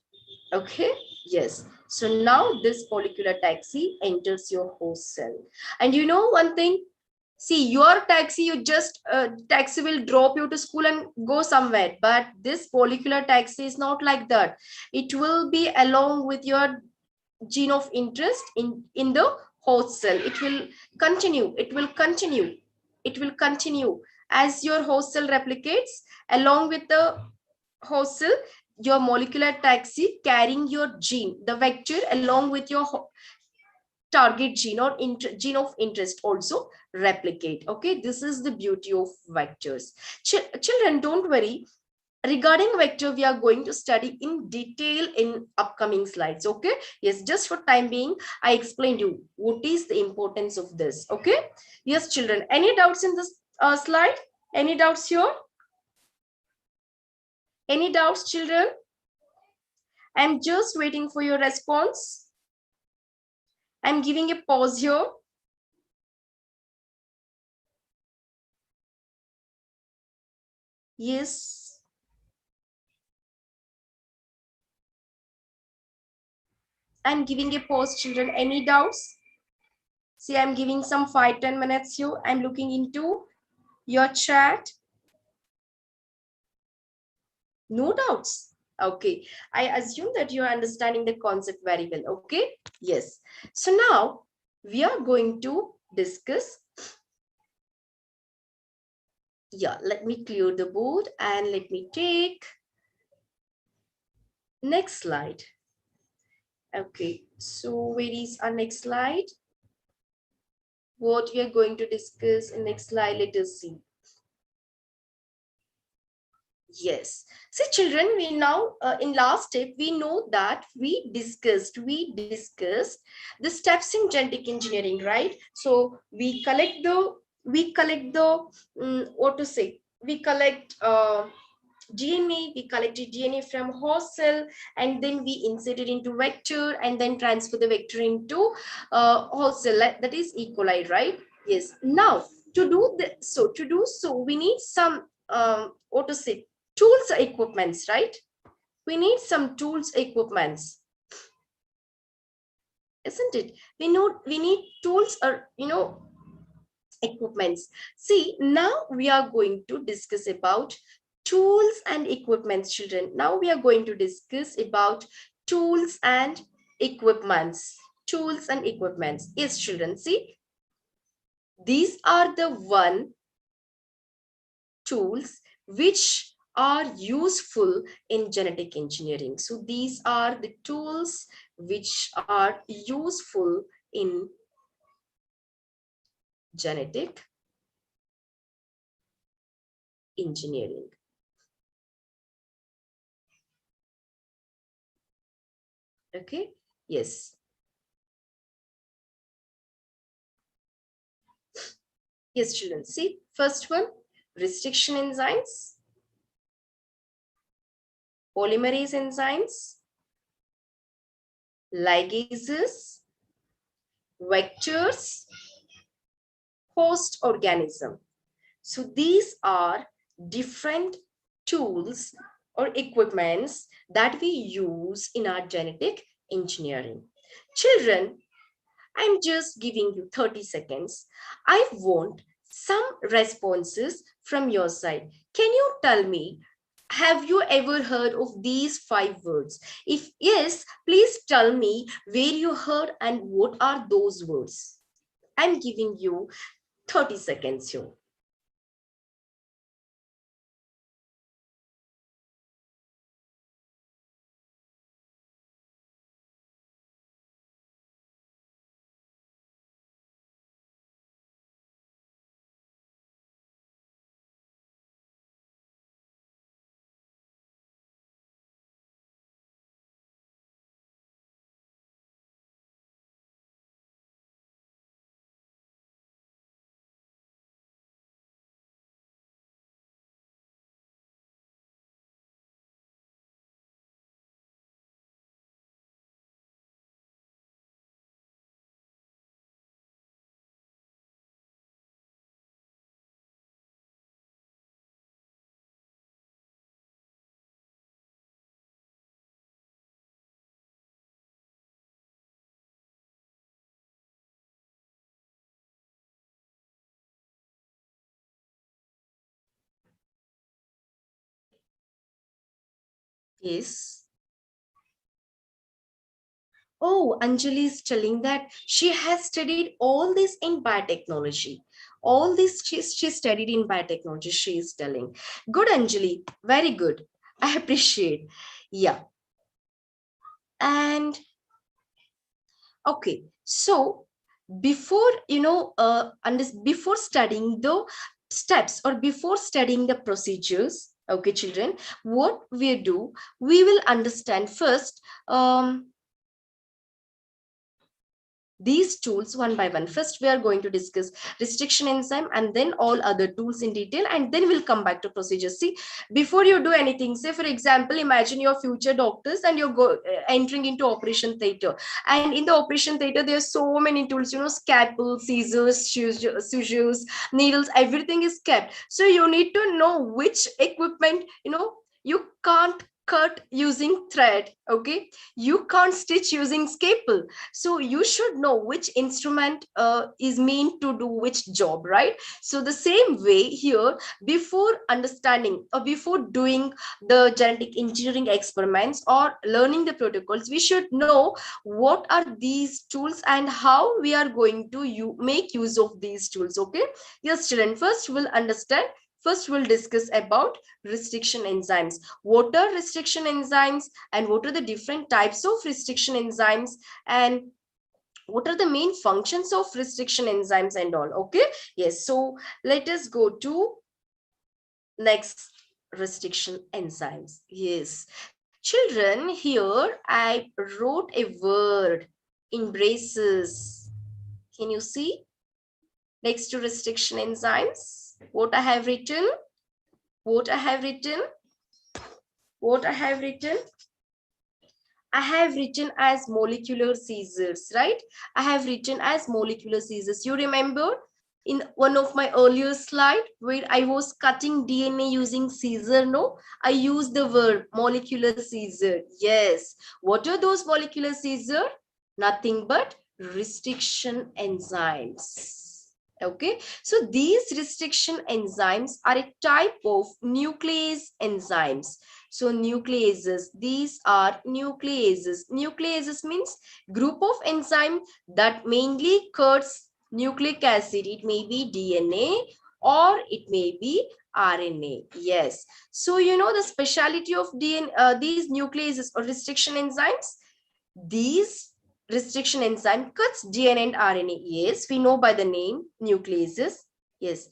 A: Okay. Yes. So now this molecular taxi enters your host cell. And you know one thing, See, your taxi, you just taxi will drop you to school and go somewhere. But this molecular taxi is not like that. It will be along with your gene of interest in the host cell. It will continue. It will continue. It will continue as your host cell replicates along with the host cell. Your molecular taxi carrying your gene, the vector, along with your target gene or gene of interest also replicate. Okay, this is the beauty of vectors. Children, don't worry, regarding vector we are going to study in detail in upcoming slides. Okay, yes, just for time being I explained you what is the importance of this. Okay, yes children, any doubts in this slide? Any doubts here? Any doubts children? I'm just waiting for your response. I'm giving a pause here. Yes. I'm giving a pause, children. Any doubts? See, I'm giving some 5-10 minutes here. I'm looking into your chat. No doubts. Okay. I assume that you're understanding the concept very well. Okay. Yes. So now we are going to discuss. Yeah, let me clear the board and let me take next slide. Okay. So where is our next slide? What we are going to discuss in next slide, let us see. Yes. See, children, we now in last step we know that we discussed the steps in genetic engineering, right? So we collect the what to say? We collect DNA. We collected DNA from host cell, and then we insert it into vector, and then transfer the vector into host cell. That is E. coli, right? Yes. Now to do so, we need some what to say, tools equipments, right? We need some tools equipments, isn't it? We need tools or equipments. See, now we are going to discuss about tools and equipments, children. Now we are going to discuss about tools and equipments. Tools and equipments. Yes, children. See, these are the one tools which are useful in genetic engineering. So these are the tools which are useful in genetic engineering. Okay, yes. Yes, children. See, first one, restriction enzymes, polymerase enzymes, ligases, vectors, host organism. So these are different tools or equipments that we use in our genetic engineering. Children, I'm just giving you 30 seconds. I want some responses from your side. Can you tell me, have you ever heard of these 5 words? If yes, please tell me where you heard and what are those words. I'm giving you 30 seconds here. Yes. Oh, Anjali is telling that she has studied all this in biotechnology. All this she studied in biotechnology, she is telling. Good, Anjali. Very good. I appreciate. Yeah. And okay. So before, before studying the steps or before studying the procedures, okay, children, what we do, we will understand first these tools one by one. First, we are going to discuss restriction enzyme and then all other tools in detail, and then we'll come back to procedures. See, before you do anything, say for example, imagine your future doctors and you're entering into operation theater. And in the operation theater, there's so many tools, scalpel, scissors, scissors, needles, everything is kept. So you need to know which equipment, you can't cut using thread, okay? You can't stitch using scalpel, so you should know which instrument is meant to do which job, right? So the same way here, before understanding or before doing the genetic engineering experiments or learning the protocols, we should know what are these tools and how we are going to make use of these tools. Okay, yes children, first we'll discuss about restriction enzymes. What are restriction enzymes and what are the different types of restriction enzymes, and what are the main functions of restriction enzymes and all. Okay, yes, so let us go to next. Restriction enzymes. Yes, children, here I wrote a word in braces. Can you see next to restriction enzymes what I have written? what i have written what I have written I have written as molecular scissors, right? I have written as molecular scissors. You remember in one of my earlier slide where I was cutting DNA using scissor, no? I used the word molecular scissor. Yes. What are those molecular scissors? Nothing but restriction enzymes. Okay, so these restriction enzymes are a type of nuclease enzymes. So nucleases, these are nucleases. Nucleases means group of enzyme that mainly cuts nucleic acid. It may be DNA or it may be RNA. Yes. So you know the speciality of these nucleases or restriction enzymes. These restriction enzyme cuts DNA and RNA. Yes, we know by the name nucleases. Yes.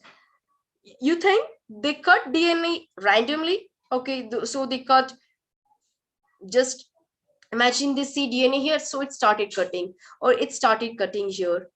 A: You think they cut DNA randomly? Okay, so they cut, just imagine this cDNA here, so it started cutting, or it started cutting here,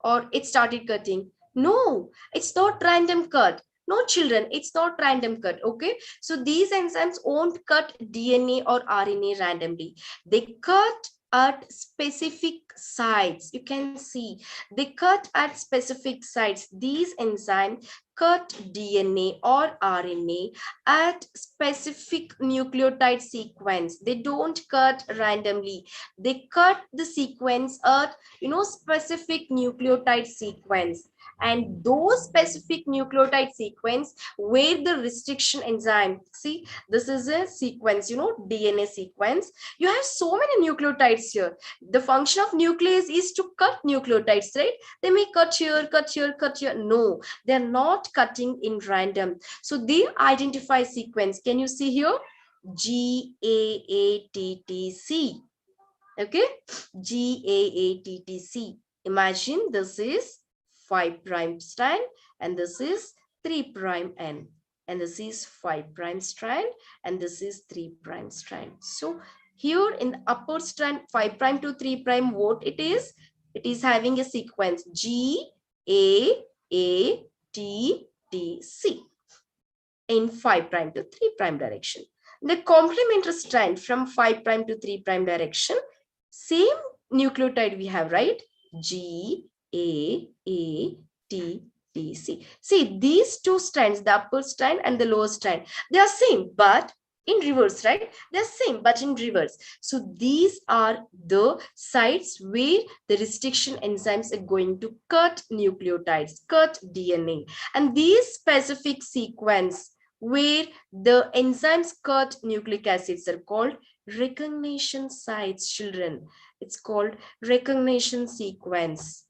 A: or it started cutting. No, it's not random cut. No, children, it's not random cut. Okay, so these enzymes won't cut DNA or RNA randomly. They cut at specific sites. You can see they cut at specific sites. These enzymes cut DNA or RNA at specific nucleotide sequence. They don't cut randomly. They cut the sequence at specific nucleotide sequence, and those specific nucleotide sequence where the restriction enzyme, see this is a sequence, DNA sequence. You have so many nucleotides here. The function of nuclease is to cut nucleotides, right? They may cut here, cut here, cut here. No, they're not cutting in random. So they identify sequence. Can you see here? GAATTC. Okay, GAATTC. Imagine this is 5 prime strand and this is 3 prime N, and this is 5 prime strand and this is 3 prime strand. So here in the upper strand 5 prime to 3 prime, what it is having a sequence GAATTC in 5 prime to 3 prime direction. The complementary strand from 5 prime to 3 prime direction, same nucleotide we have, right? GAATTC. See, these two strands, the upper strand and the lower strand, they are same but in reverse, right? They're same but in reverse. So these are the sites where the restriction enzymes are going to cut nucleotides, cut DNA, and these specific sequence where the enzymes cut nucleic acids are called recognition sites, children. It's called recognition sequence.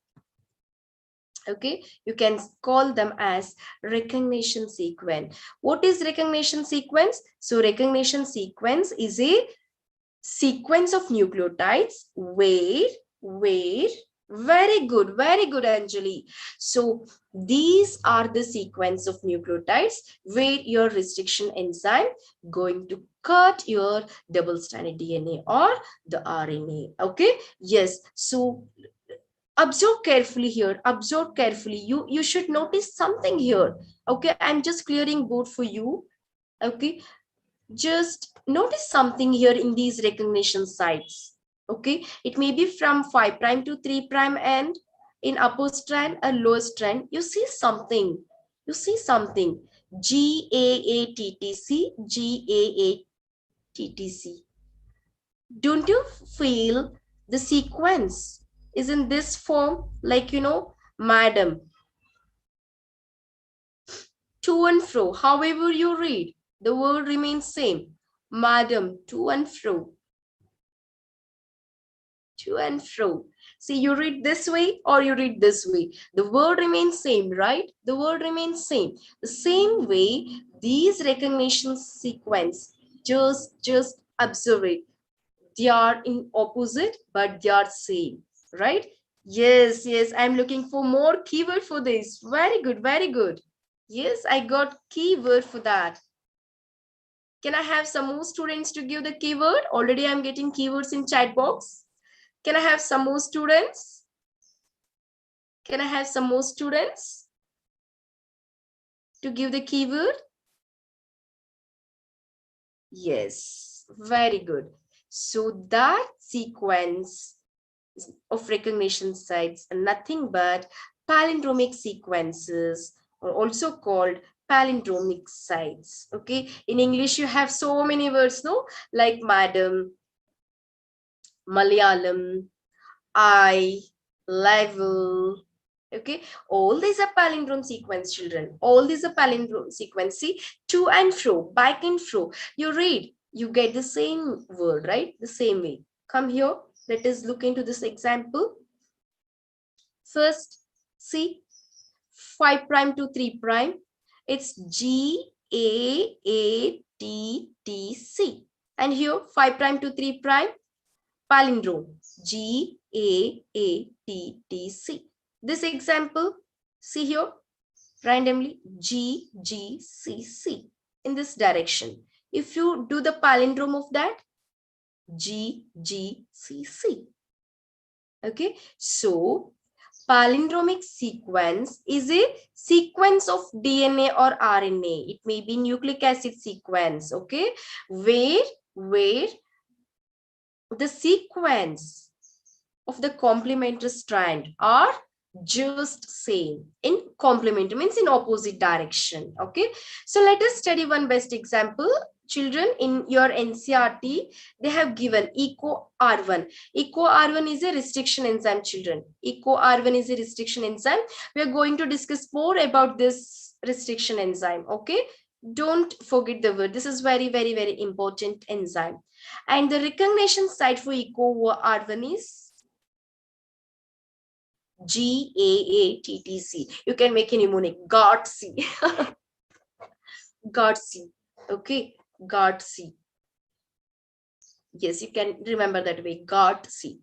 A: Okay, you can call them as recognition sequence. What is recognition sequence? So recognition sequence is a sequence of nucleotides where very good Anjali. So these are the sequence of nucleotides where your restriction enzyme going to cut your double-stranded DNA or the RNA. Okay, yes. So observe carefully here, observe carefully. You should notice something here. Okay, I'm just clearing board for you. Okay, just notice something here in these recognition sites. Okay, it may be from 5 prime to 3 prime end in upper strand and lower strand. You see something, you see something. GAATTC, GAATTC. Don't you feel the sequence is in this form? Like, madam, to and fro, however you read, the word remains same. Madam, to and fro, to and fro. See, you read this way or you read this way. The word remains same, right? The word remains same. The same way, these recognition sequence, just observe it. They are in opposite, but they are same, right? Yes, yes, I'm looking for more keyword for this. Very good, very good. Yes, I got keyword for that. Can I have some more students to give the keyword? Already I'm getting keywords in chat box. Can I have some more students? Can I have some more students to give the keyword? Yes, very good. So that sequence of recognition sites are nothing but palindromic sequences, or also called palindromic sites. Okay, in English you have so many words, no, like madam, Malayalam, I, level. Okay, all these are palindrome sequence, children. All these are palindrome sequence. See, to and fro, back and fro. You read, you get the same word, right? The same way. Come here. Let us look into this example. First, see, 5 prime to 3 prime. It's GAATTC. And here, 5 prime to 3 prime, palindrome, GAATTC. This example, see here, randomly, GGCC in this direction. If you do the palindrome of that, GGCC. Okay, so palindromic sequence is a sequence of DNA or RNA. It may be nucleic acid sequence, okay, where the sequence of the complementary strand are just same. In complementary means in opposite direction. Okay, so let us study one best example. Children, in your NCRT, they have given EcoR1. EcoR1 is a restriction enzyme, children. EcoR1 is a restriction enzyme. We are going to discuss more about this restriction enzyme. Okay, don't forget the word. This is very important enzyme. And the recognition site for EcoR1 is GAATTC. You can make a mnemonic, GAATC. GAATC. Okay, GAATC. Yes, you can remember that way, GAATC.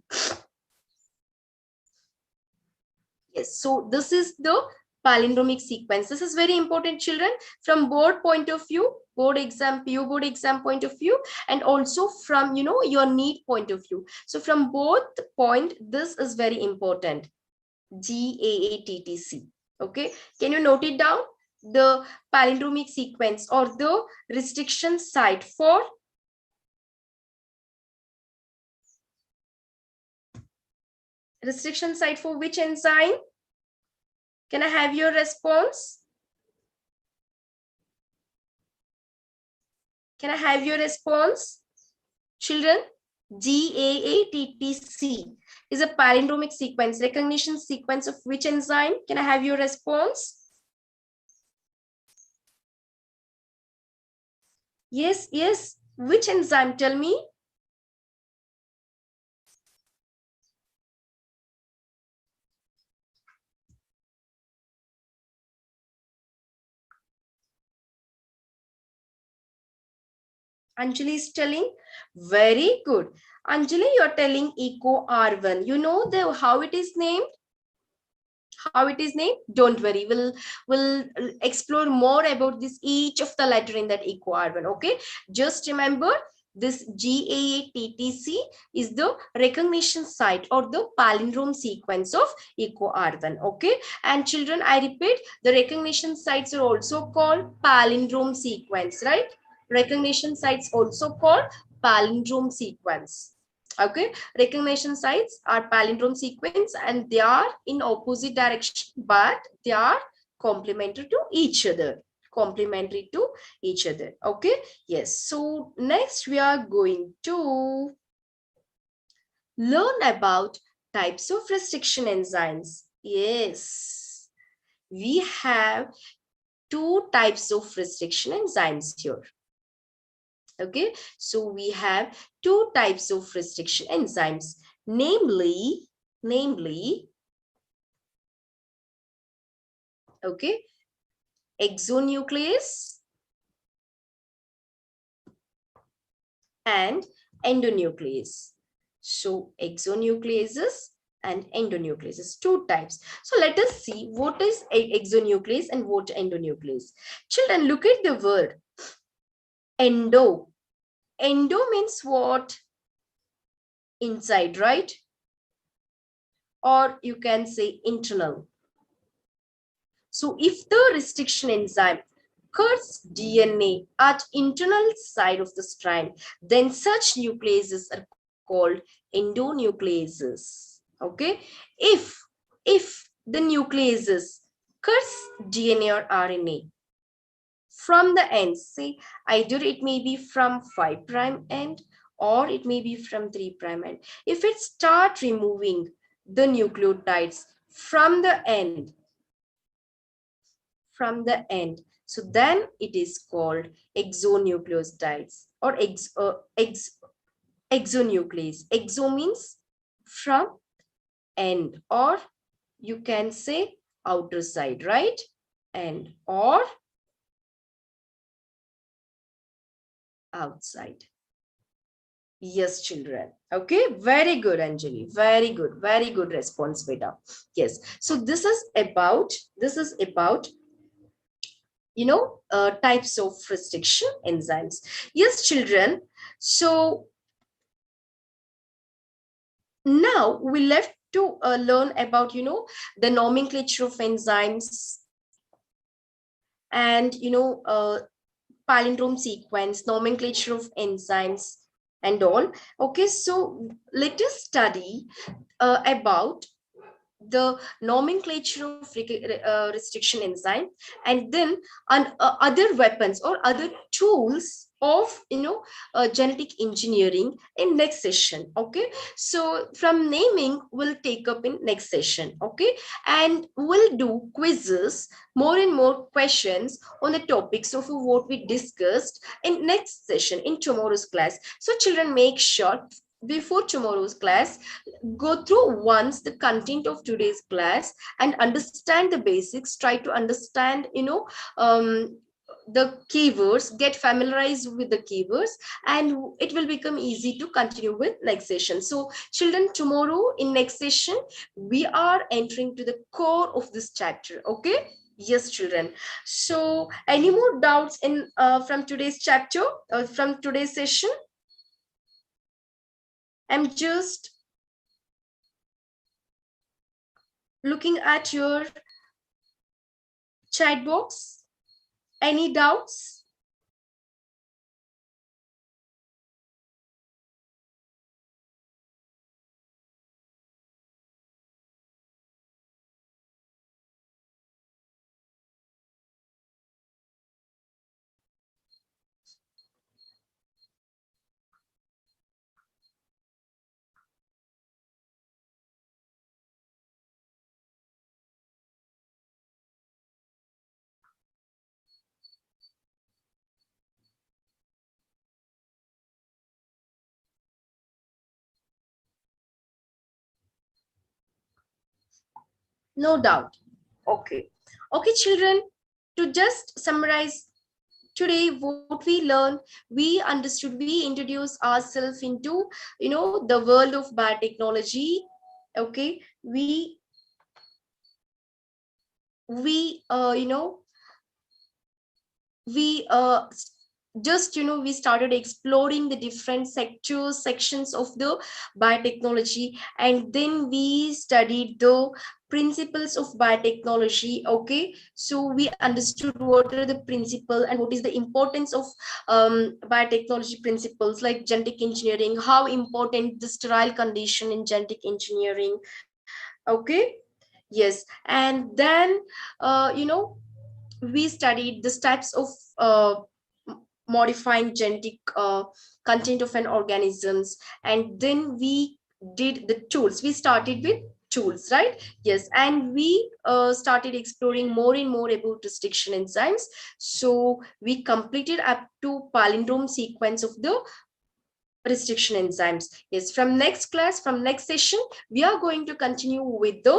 A: Yes, so this is the palindromic sequence. This is very important, children, from board point of view, board exam, PU board exam point of view, and also from, your NEET point of view. So from both point, this is very important. GAATTC. Okay, can you note it down? The palindromic sequence or the restriction site for which enzyme? Can I have your response? Can I have your response? Children, GAATTC is a palindromic sequence, recognition sequence of which enzyme? Can I have your response? Yes, yes. Which enzyme? Tell me. Anjali is telling. Very good. Anjali, you're telling eco R1. You know the how it is named? How it is named? Don't worry. We'll explore more about this each of the letter in that eco R1. Okay. Just remember this GAATTC is the recognition site or the palindrome sequence of eco R1. Okay. And children, I repeat, the recognition sites are also called palindrome sequence, right? Recognition sites also called palindrome sequence. Okay, recognition sites are palindrome sequence and they are in opposite direction, but they are complementary to each other. Complementary to each other. Okay, yes. So next we are going to learn about types of restriction enzymes. Yes, we have two types of restriction enzymes here. Okay, so we have two types of restriction enzymes, namely, okay, exonuclease and endonuclease. So exonucleases and endonucleases, two types. So let us see what is exonuclease and what endonuclease. Children, look at the word endo. Endo means what? Inside, right? Or you can say internal. So if the restriction enzyme cuts DNA at internal side of the strand, then such nucleases are called endonucleases. Okay. If the nucleases cuts DNA or RNA from the end, say either it may be from 5' end or it may be from 3' end. If it start removing the nucleotides from the end, so then it is called exonucleosides or exonuclease. Exo means from end, or you can say outer side, right? End or outside. Yes, children. Okay, very good, Anjali. Very good response, beta. Yes. So this is about types of restriction enzymes. Yes, children. So now we left to learn about the nomenclature of enzymes and palindrome sequence, nomenclature of enzymes and all. Okay, so let us study about the nomenclature of restriction enzyme, and then other weapons or other tools of genetic engineering in next session. Okay, so from naming we'll take up in next session. Okay, and we'll do quizzes, more and more questions on the topics of what we discussed in next session in tomorrow's class. So children, make sure before tomorrow's class, go through once the content of today's class and understand the basics. Try to understand the keywords, get familiarized with the keywords, and it will become easy to continue with next session. So children, tomorrow in next session we are entering to the core of this chapter. Okay, yes children. So any more doubts in from today's chapter, from today's session? I'm just looking at your chat box. Any doubts? No doubt. Okay. Okay, children, to just summarize today what we learned, we understood, we introduced ourselves into, the world of biotechnology. Okay. We we uh, you know we uh, just we started exploring the different sections of the biotechnology, and then we studied the principles of biotechnology. Okay, so we understood what are the principle and what is the importance of biotechnology principles, like genetic engineering, how important the sterile condition in genetic engineering. Okay. Yes. And then we studied the types of uh, modifying genetic content of an organisms, and then we did the tools. We started with tools, right? Yes. And we started exploring more and more about restriction enzymes. So we completed up to palindrome sequence of the restriction enzymes. Yes, from next class, from next session, we are going to continue with the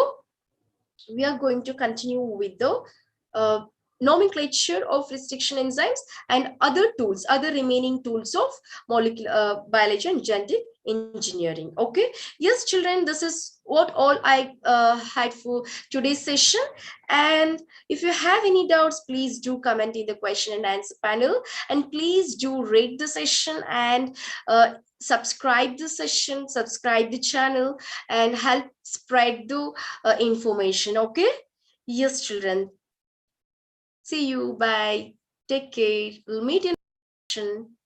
A: we are going to continue with the uh, nomenclature of restriction enzymes and other tools, other remaining tools of molecular biology and genetic engineering. Okay. Yes, children, this is what all I had for today's session. And if you have any doubts, please do comment in the question and answer panel, and please do rate the session and subscribe the session, subscribe the channel, and help spread the information. Okay. Yes, children. See you. Bye. Take care. We'll meet in action.